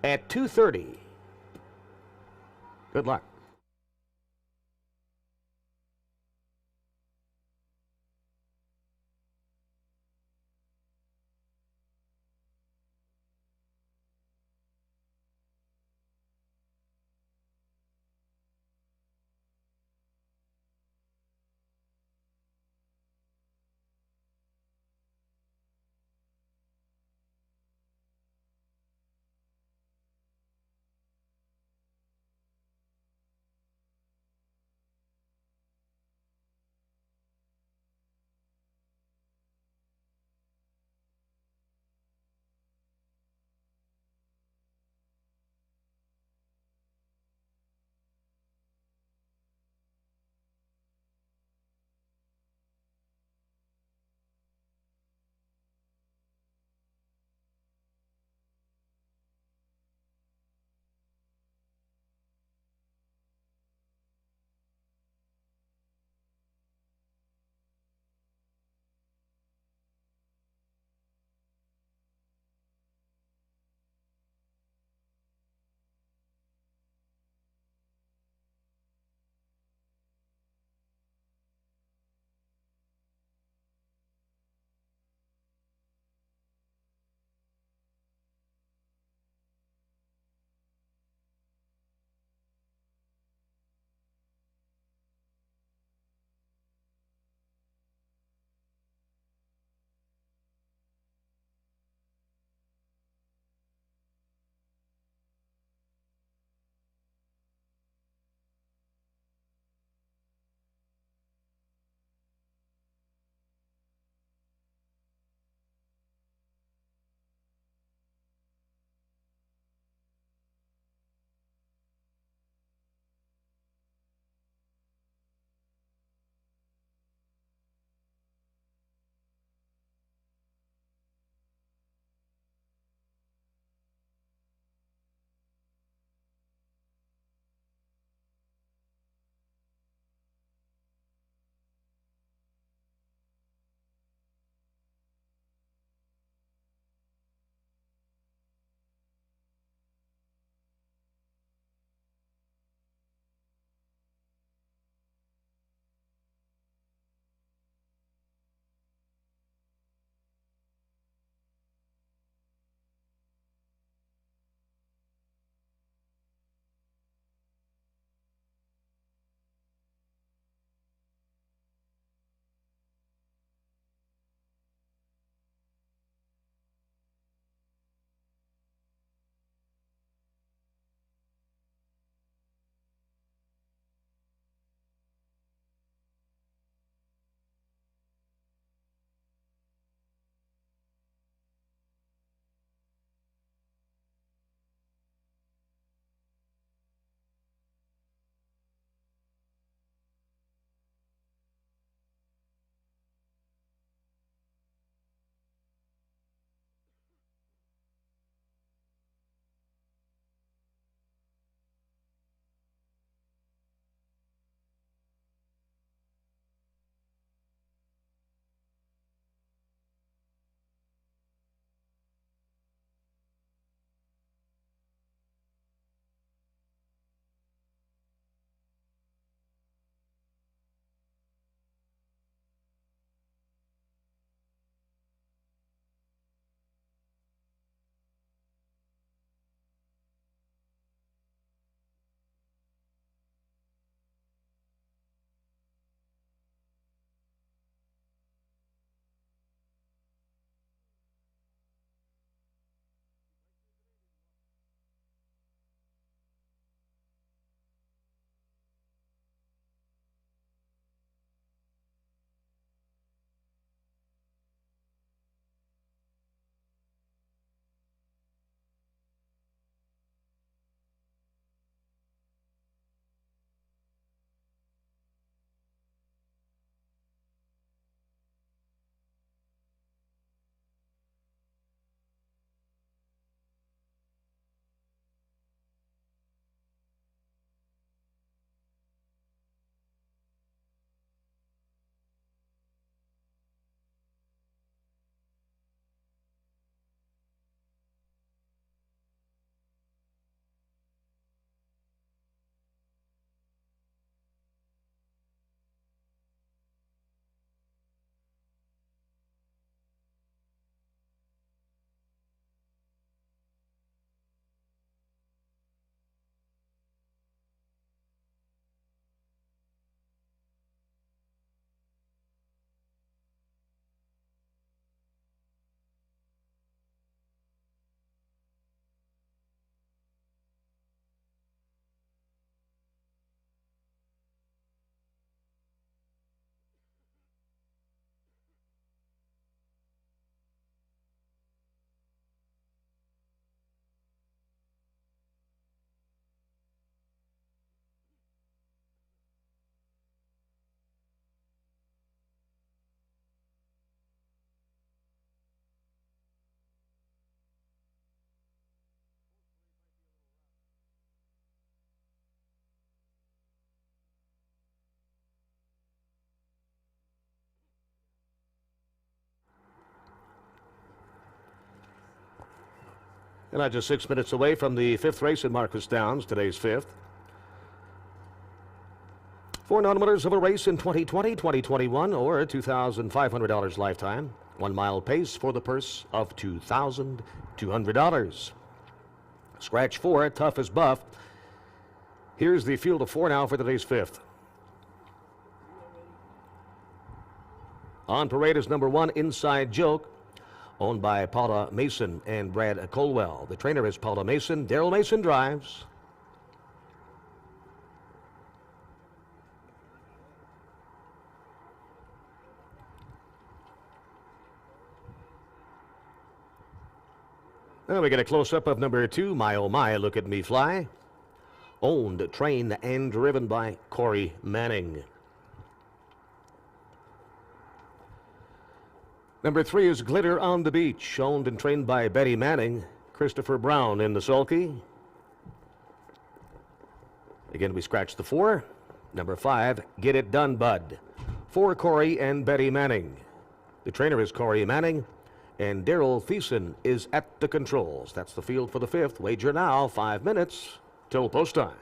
at 2:30. Good luck. And just 6 minutes away from the fifth race in Marquis Downs, today's fifth. 4 non-winners of a race in 2020, 2021, or $2,500 lifetime. 1 mile pace for the purse of $2,200. Scratch 4, tough as buff. Here's the field of 4 now for today's fifth. On parade is number 1, Inside Joke, owned by Paula Mason and Brad Colwell. The trainer is Paula Mason. Daryl Mason drives. Now we get a close-up of number 2, My Oh My, Look at Me Fly. Owned, trained, and driven by Corey Manning. Number 3 is Glitter on the Beach, owned and trained by Betty Manning. Christopher Brown in the sulky. Again, we scratch the 4. Number 5, Get It Done, Bud. For Corey and Betty Manning. The trainer is Corey Manning, and Daryl Thiessen is at the controls. That's the field for the fifth. Wager now, 5 minutes till post time.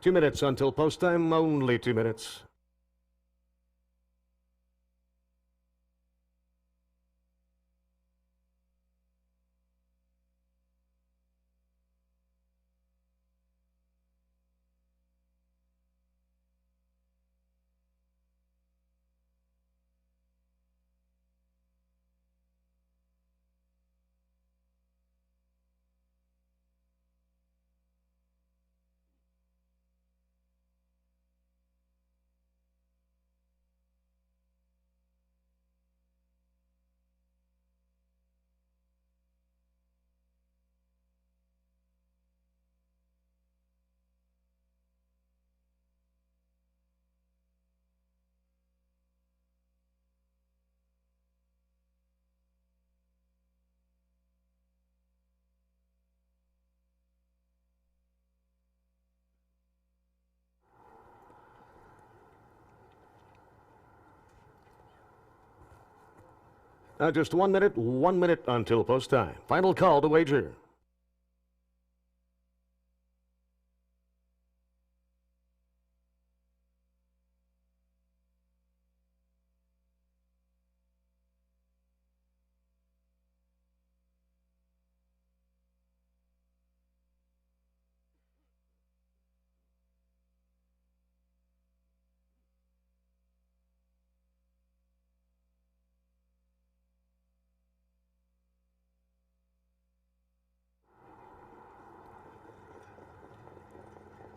Two minutes until post time, only 2 minutes. Just 1 minute until post time. Final call to wager.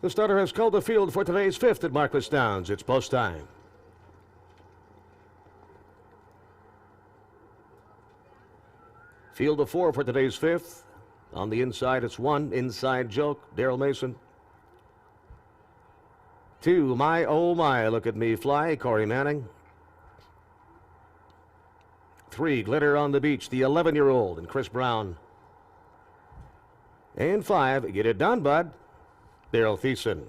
The starter has called the field for today's fifth at Marquis Downs. It's post time. Field of four for today's fifth. On the inside, it's one. Inside joke, Daryl Mason. Two, my oh my, look at me fly, Corey Manning. Three, glitter on the beach, the 11-year-old, and Chris Brown. And five, get it done, bud, Daryl Thiessen.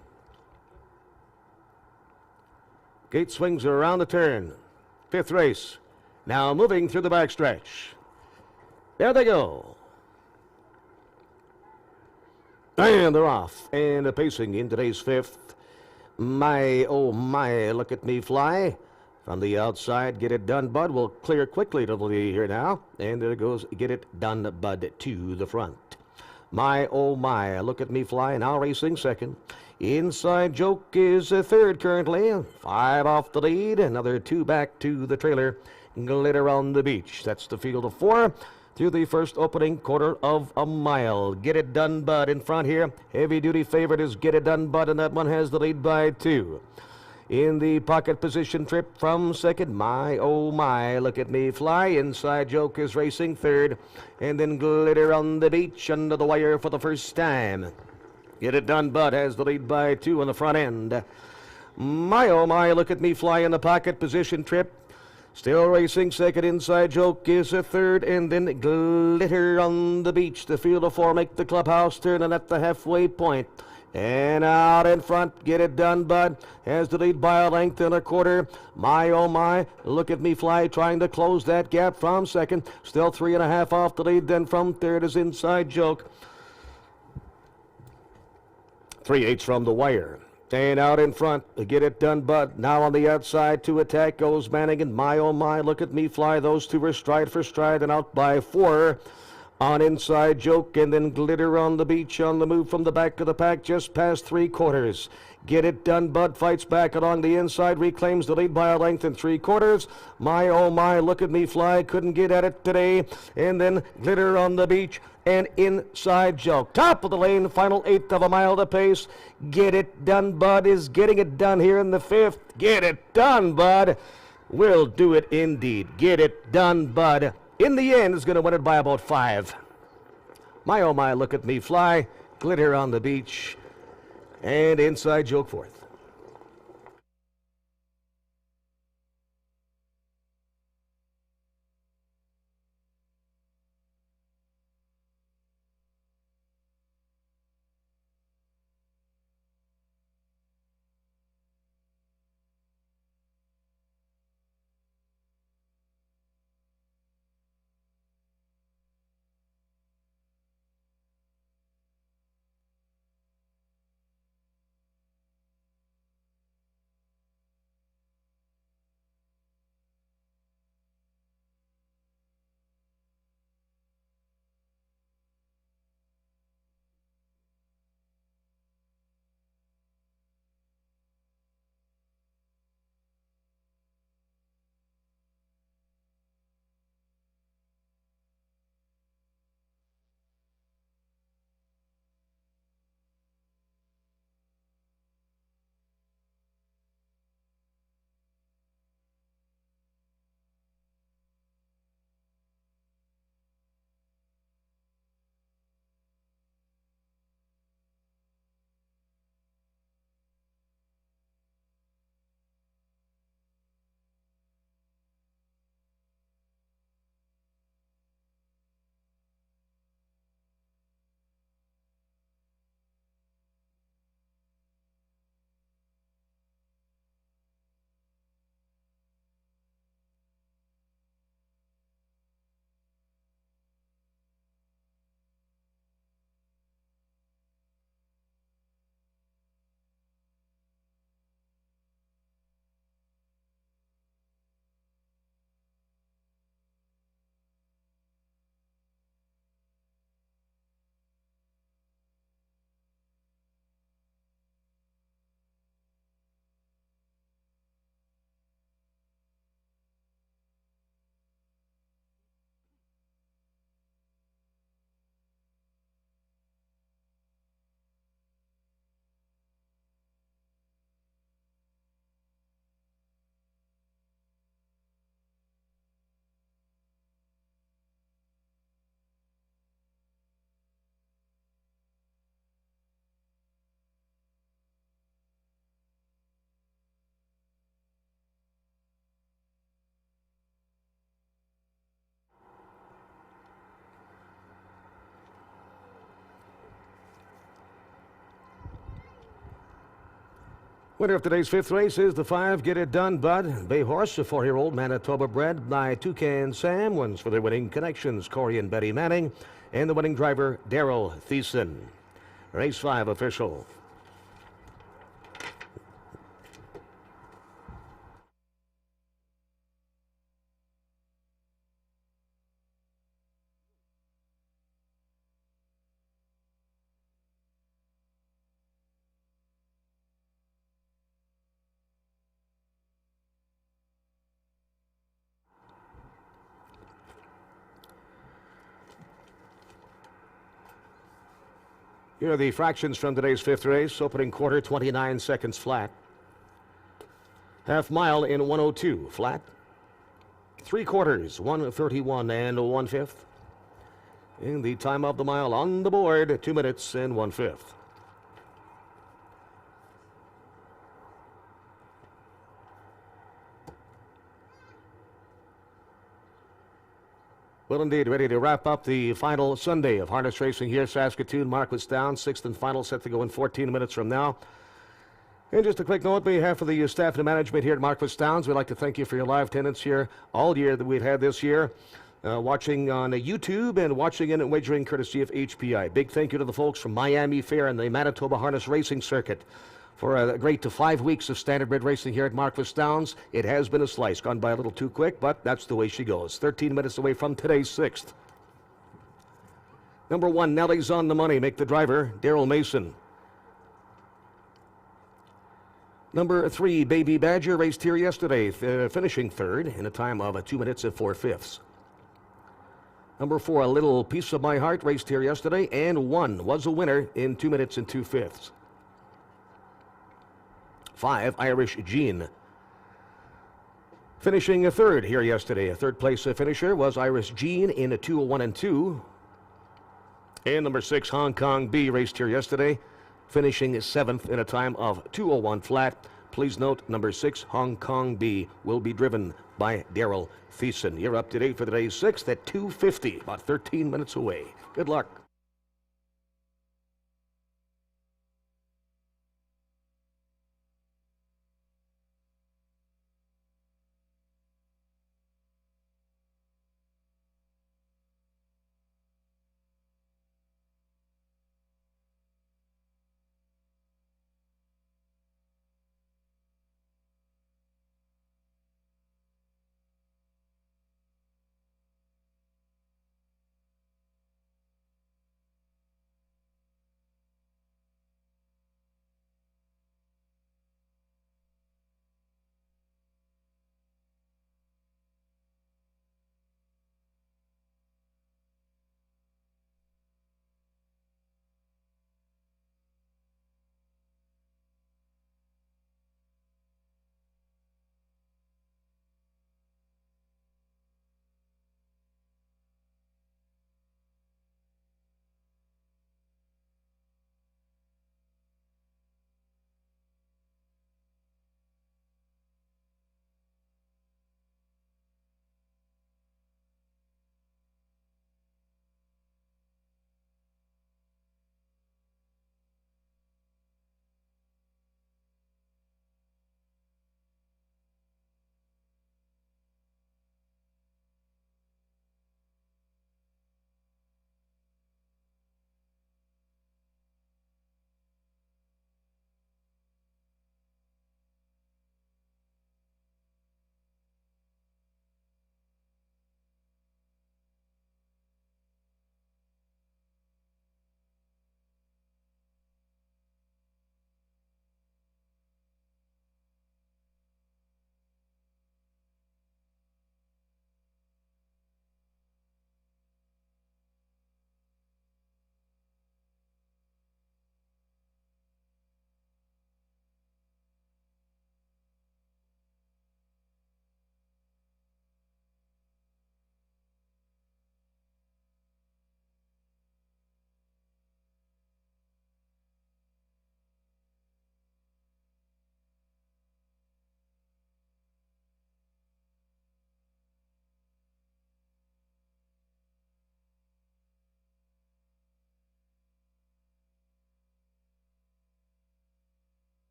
Gate swings around the turn. Fifth race. Now moving through the backstretch. There they go. And they're off. And pacing in today's fifth. My, oh my, look at me fly. From the outside, get it done, bud. We'll clear quickly to the lead here now. And there goes, get it done, bud, to the front. My, oh my, look at me fly, now racing second. Inside joke is a third currently. Five off the lead, another two back to the trailer. Glitter on the beach. That's the field of four through the first opening quarter of a mile. Get it done, bud, in front here. Heavy duty favorite is Get It Done, bud, and that one has the lead by two. In the pocket position, Trip from second. My, oh my, look at me fly. Inside joke is racing third. And then Glitter on the beach under the wire for the first time. Get it done, bud, has the lead by two on the front end. My, oh my, look at me fly in the pocket position, Trip. Still racing second. Inside joke is a third. And then Glitter on the beach. The field of four make the clubhouse turn and at the halfway point. And out in front, Get It Done, bud, has the lead by a length and a quarter. My, oh my, look at me fly, trying to close that gap from second. Still 3.5 off the lead, then from third is Inside Joke. 3/8 from the wire. And out in front, Get It Done, bud. Now on the outside to attack goes Manning, and my, oh my, look at me fly. Those two are stride for stride and out by four. On Inside Joke, and then Glitter on the beach on the move from the back of the pack just past three-quarters. Get It Done, bud, fights back along the inside, reclaims the lead by a length and three-quarters. My, oh my, look at me fly, couldn't get at it today. And then Glitter on the beach and Inside Joke. Top of the lane, final eighth of a mile to pace. Get It Done, bud, is getting it done here in the fifth. Get it done, bud. We'll do it indeed. Get it done, bud. In the end, is going to win it by about 5. My, oh my, look at me fly. Glitter on the beach. And Inside Joke fourth. Winner of today's fifth race is the 5 Get It Done Bud Bay Horse, a 4-year-old Manitoba bred by Toucan Sam. Wins for the winning connections, Corey and Betty Manning, and the winning driver, Daryl Thiessen. Race 5 official. Here are the fractions from today's fifth race. Opening quarter, 29 seconds flat. Half mile in 1:02 flat. 3/4, 1:31 and 1/5. And the time of the mile on the board, 2 minutes and 1/5. Well, indeed, ready to wrap up the final Sunday of harness racing here, Saskatoon, Marquis Downs, sixth and final, set to go in 14 minutes from now. And just a quick note on behalf of the staff and management here at Marquis Downs, we'd like to thank you for your live attendance here all year that we've had this year, watching on YouTube and watching in and wagering courtesy of HPI. Big thank you to the folks from Miami Fair and the Manitoba Harness Racing Circuit for a great 5 weeks of standardbred racing here at Marquis Downs. It has been a slice, gone by a little too quick, but that's the way she goes. 13 minutes away from today's sixth. Number 1, Nelly's on the money. Make the driver, Daryl Mason. Number 3, Baby Badger, raced here yesterday, finishing third in a time of 2 minutes and 4/5. Number 4, A Little Piece of My Heart, raced here yesterday and was a winner in 2 minutes and 2/5. 5, Irish Jean. Finishing a third here yesterday. A third place finisher was Irish Jean in a 2:01 and 2. And number 6, Hong Kong B, raced here yesterday, finishing 7th in a time of 2:01 flat. Please note, number 6, Hong Kong B, will be driven by Daryl Thiessen. You're up to date for today's sixth at 2:50, about 13 minutes away. Good luck.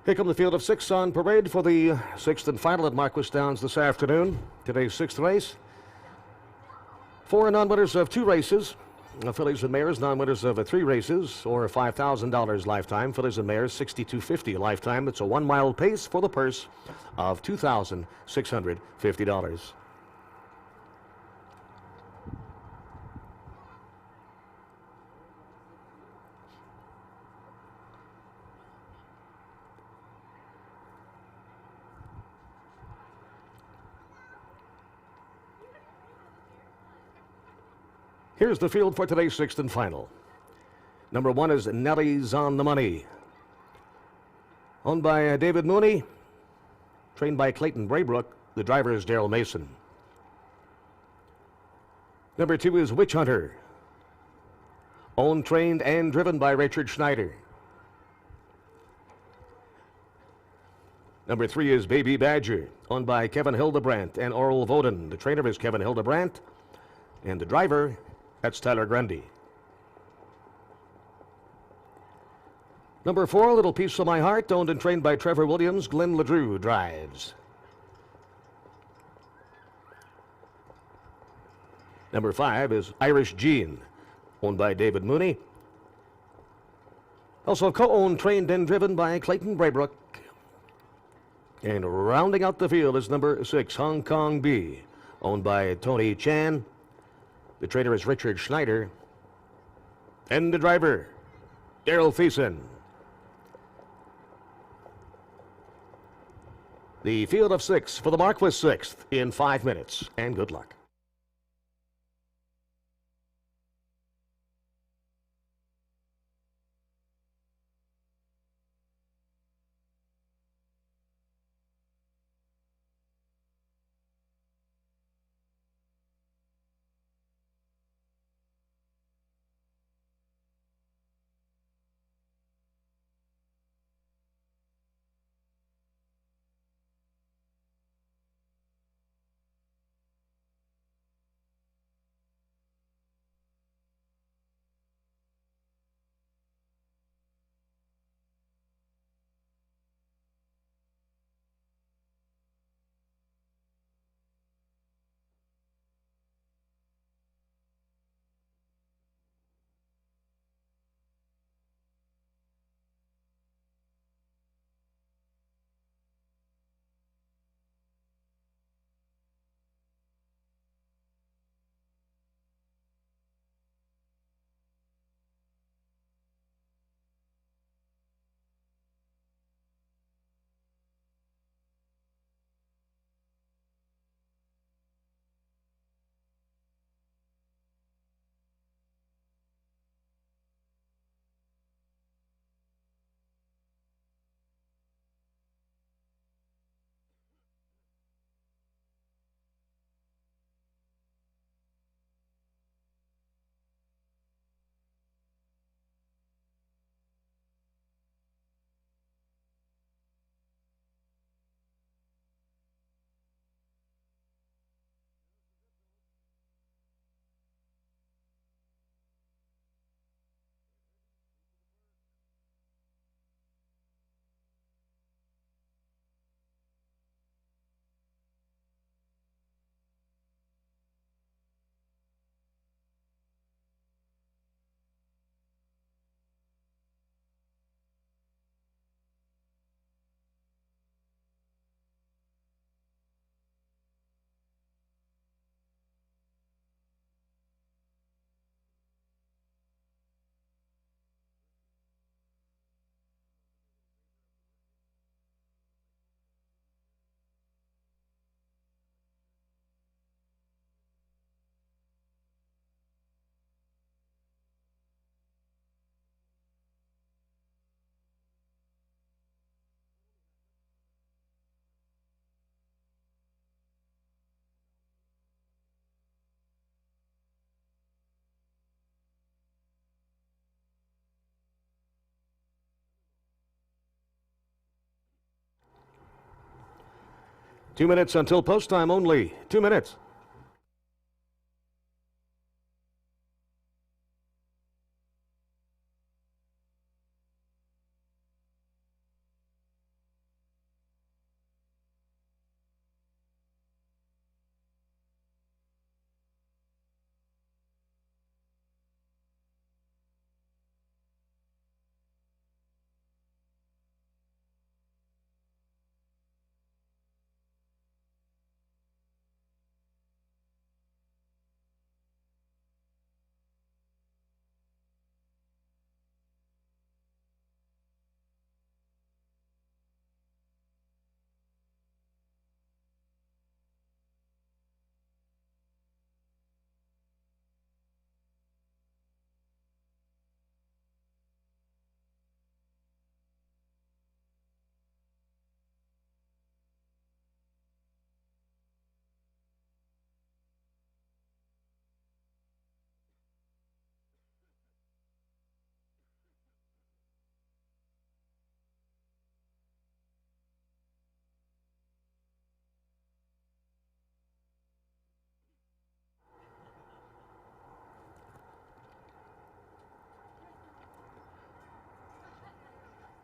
Here come the field of six on parade for the sixth and final at Marquis Downs this afternoon. Today's sixth race. Four non-winners of two races. Fillies and mares, non-winners of three races, or $5,000 lifetime. Fillies and mares, $6,250 lifetime. It's a 1 mile pace for the purse of $2,650. Here's the field for today's sixth and final. Number one is Nelly's on the Money. Owned by David Mooney. Trained by Clayton Braybrook. The driver is Daryl Mason. Number two is Witch Hunter. Owned, trained, and driven by Richard Schneider. Number three is Baby Badger. Owned by Kevin Hildebrandt and Oral Voden. The trainer is Kevin Hildebrandt. And the driver, that's Tyler Grundy. Number four, Little Piece of My Heart, owned and trained by Trevor Williams. Glenn LeDrew drives. Number five is Irish Gene, owned by David Mooney. Also co-owned, trained, and driven by Clayton Braybrook. And rounding out the field is number six, Hong Kong Bee, owned by Tony Chan. The trainer is Richard Schneider. And the driver, Daryl Thiessen. The field of six for the Marquis sixth in 5 minutes. And good luck. Two minutes until post time only. 2 minutes.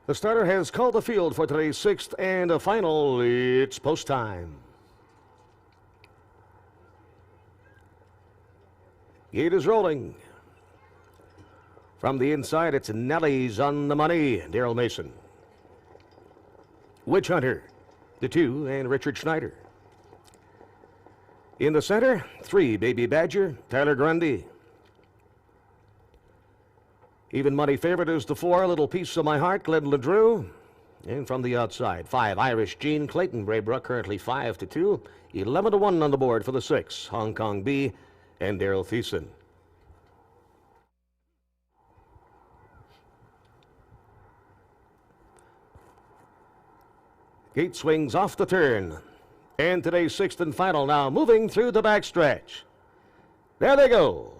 The starter has called the field for today's sixth and a final. It's post time. Gate is rolling. From the inside, it's Nelly's on the money. Daryl Mason. Witch Hunter, the 2, and Richard Schneider. In the center, 3, Baby Badger, Tyler Grundy. Even money favorite is the 4, Little Piece of My Heart, Glenn LeDrew. And from the outside, 5, Irish Gene, Clayton Braybrook, currently 5-2. 11-1 on the board for the 6, Hong Kong B, and Daryl Thiessen. Gate swings off the turn. And today's sixth and final now, moving through the backstretch. There they go.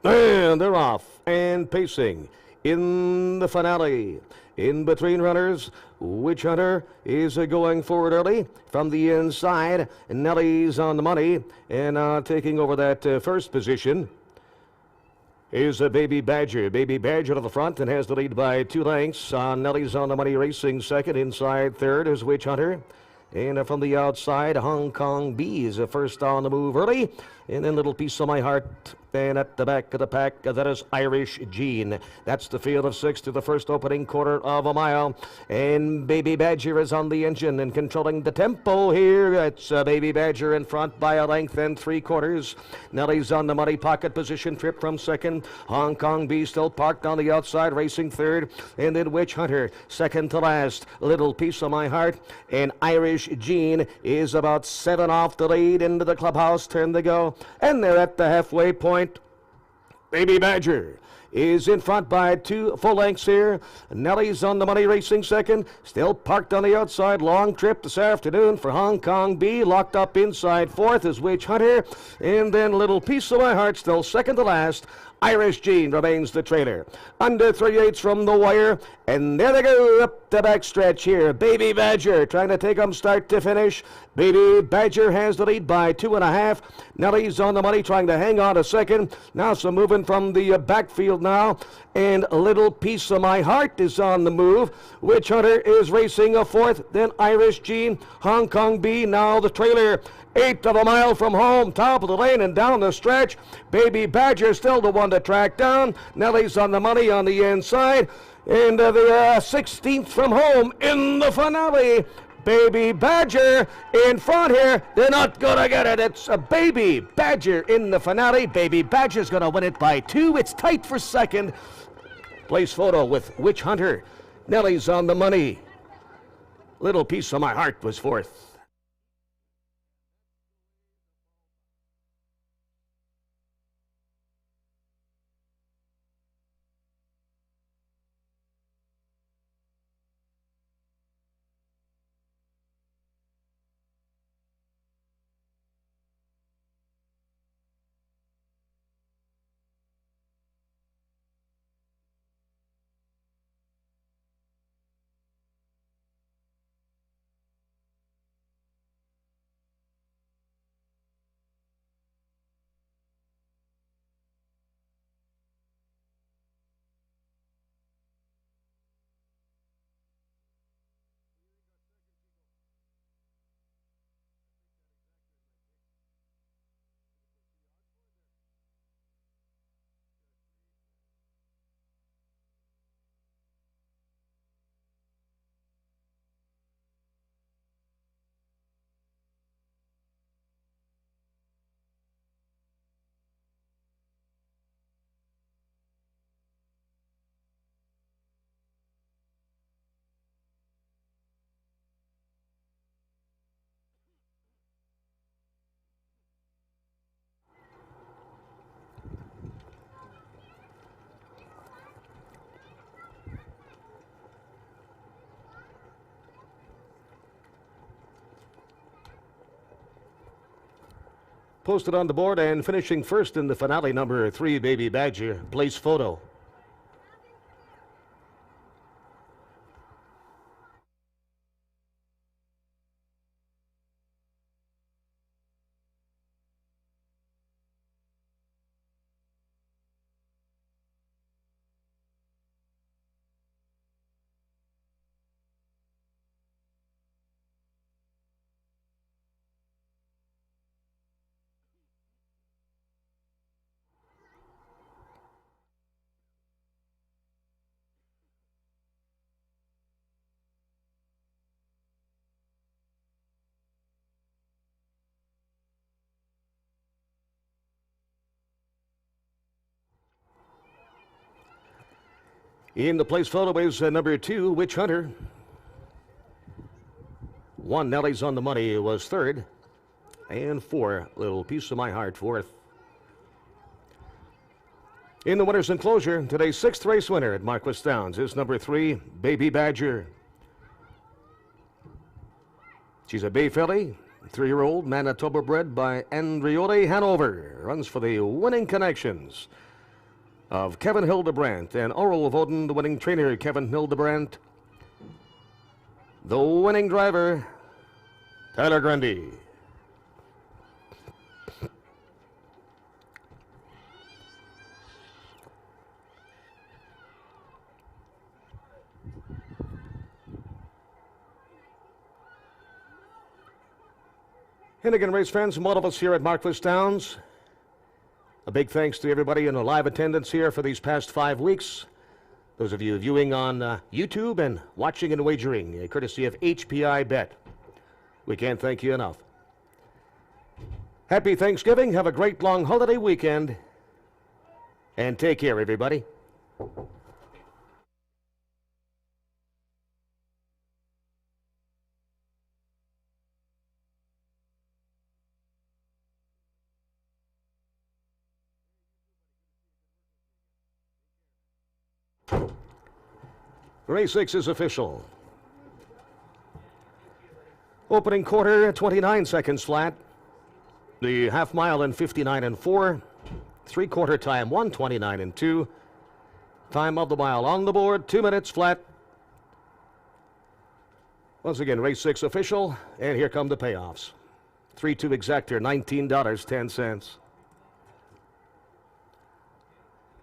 And they're off and pacing in the finale. In between runners, Witch Hunter is going forward early from the inside. Nelly's on the money and taking over that first position is a Baby Badger. Baby Badger to the front and has the lead by 2 lengths. Nelly's on the money racing second. Inside third is Witch Hunter. And from the outside, Hong Kong B is first on the move early. And then Little Piece of My Heart. And at the back of the pack, that is Irish Gene. That's the field of 6 to the first opening quarter of a mile. And Baby Badger is on the engine and controlling the tempo here. It's Baby Badger in front by a length and 3/4. Nelly's on the money pocket position, trip from second. Hong Kong B still parked on the outside, racing third. And then Witch Hunter, second to last. Little Piece of My Heart. And Irish Gene is about 7 off the lead into the clubhouse. Turn to go. And they're at the halfway point. Baby Badger is in front by 2 full lengths here. Nelly's on the money racing second. Still parked on the outside. Long trip this afternoon for Hong Kong B. Locked up inside fourth is Witch Hunter. And then Little Piece of My Heart still second to last. Irish Gene remains the trailer. Under 3/8 from the wire. And there they go up the backstretch here. Baby Badger trying to take them start to finish. Baby Badger has the lead by 2.5. Nelly's on the money trying to hang on a second. Now some moving from the backfield now. And Little Piece of My Heart is on the move. Witch Hunter is racing a fourth. Then Irish Gene. Hong Kong B now the trailer. 1/8 of a mile from home, top of the lane and down the stretch. Baby Badger still the one to track down. Nelly's on the money on the inside. And the 16th from home in the finale. Baby Badger in front here. They're not going to get it. It's a Baby Badger in the finale. Baby Badger's going to win it by 2. It's tight for second. Place photo with Witch Hunter. Nelly's on the money. Little Piece of My Heart was fourth. Posted on the board and finishing first in the finale, number 3, Baby Badger. Place photo. In the place photo is number 2, Witch Hunter. 1, Nelly's on the Money, was third. And 4, Little Piece of My Heart, fourth. In the winner's enclosure, today's 6th race winner at Marquis Downs is number 3, Baby Badger. She's a bay filly, 3-year-old, Manitoba bred by Andriole Hanover. Runs for the Winning Connections of Kevin Hildebrandt and Oral Voden, the winning trainer, Kevin Hildebrandt. The winning driver, Tyler Grundy. And again, race fans, from all of us here at Marquis Downs, a big thanks to everybody in the live attendance here for these past 5 weeks. Those of you viewing on YouTube and watching and wagering, courtesy of HPI Bet. We can't thank you enough. Happy Thanksgiving. Have a great long holiday weekend. And take care, everybody. Race 6 is official. Opening quarter, 29 seconds flat. The half mile in 59 and 4. 3/4 time, 1:29 and 2. Time of the mile on the board, 2 minutes flat. Once again, race 6 official, and here come the payoffs. 3-2 exactor, $19.10.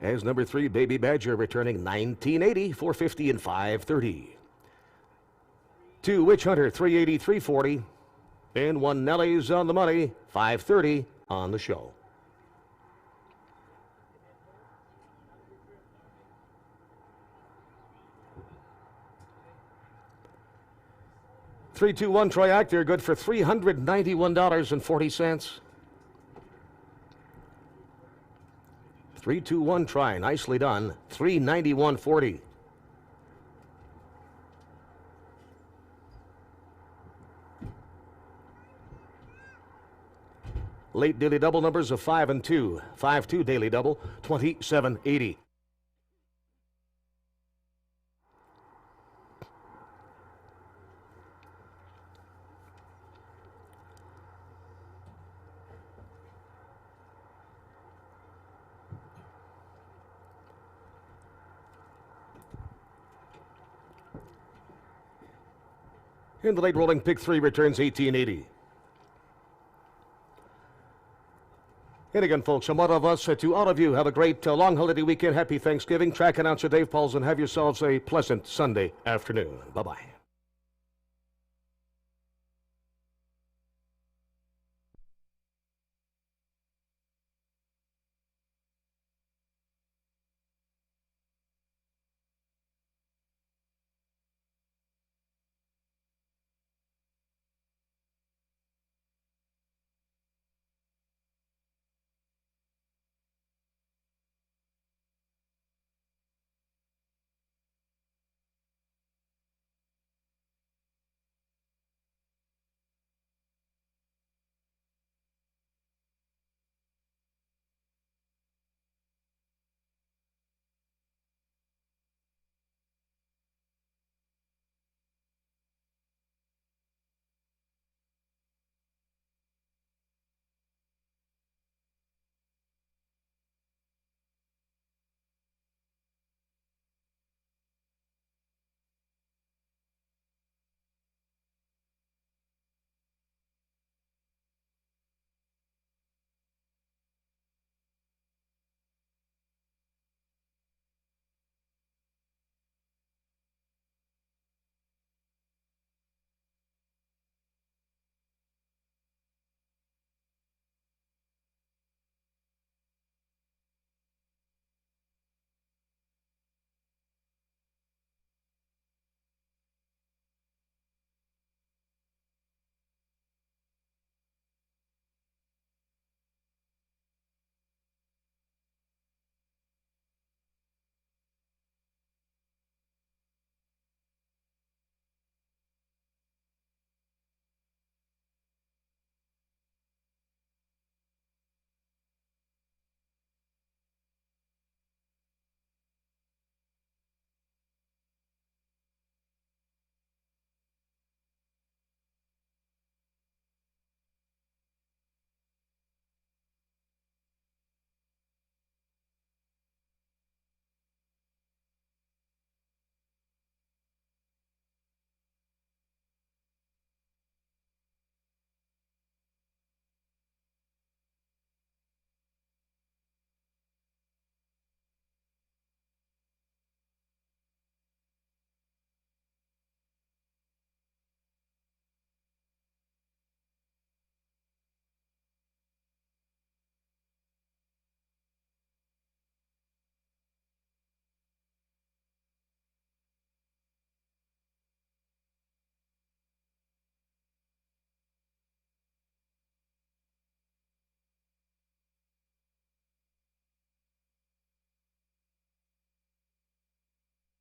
As number 3, Baby Badger, returning $19.80, $4.50 and $5.30. 2, Witch Hunter, $3.80, $3.40. And 1, Nelly's on the Money, $5.30 on the show. $3-2-1 Troy Actor, good for $391.40. 3-2-1 try, nicely done. $391.40. Late daily double numbers of 5 and 2. 5-2 daily double, $27.80. In the late rolling, pick 3 returns $18.80. And again, folks, from all of us to all of you, have a great long holiday weekend. Happy Thanksgiving. Track announcer Dave Paulson, have yourselves a pleasant Sunday afternoon. Bye-bye.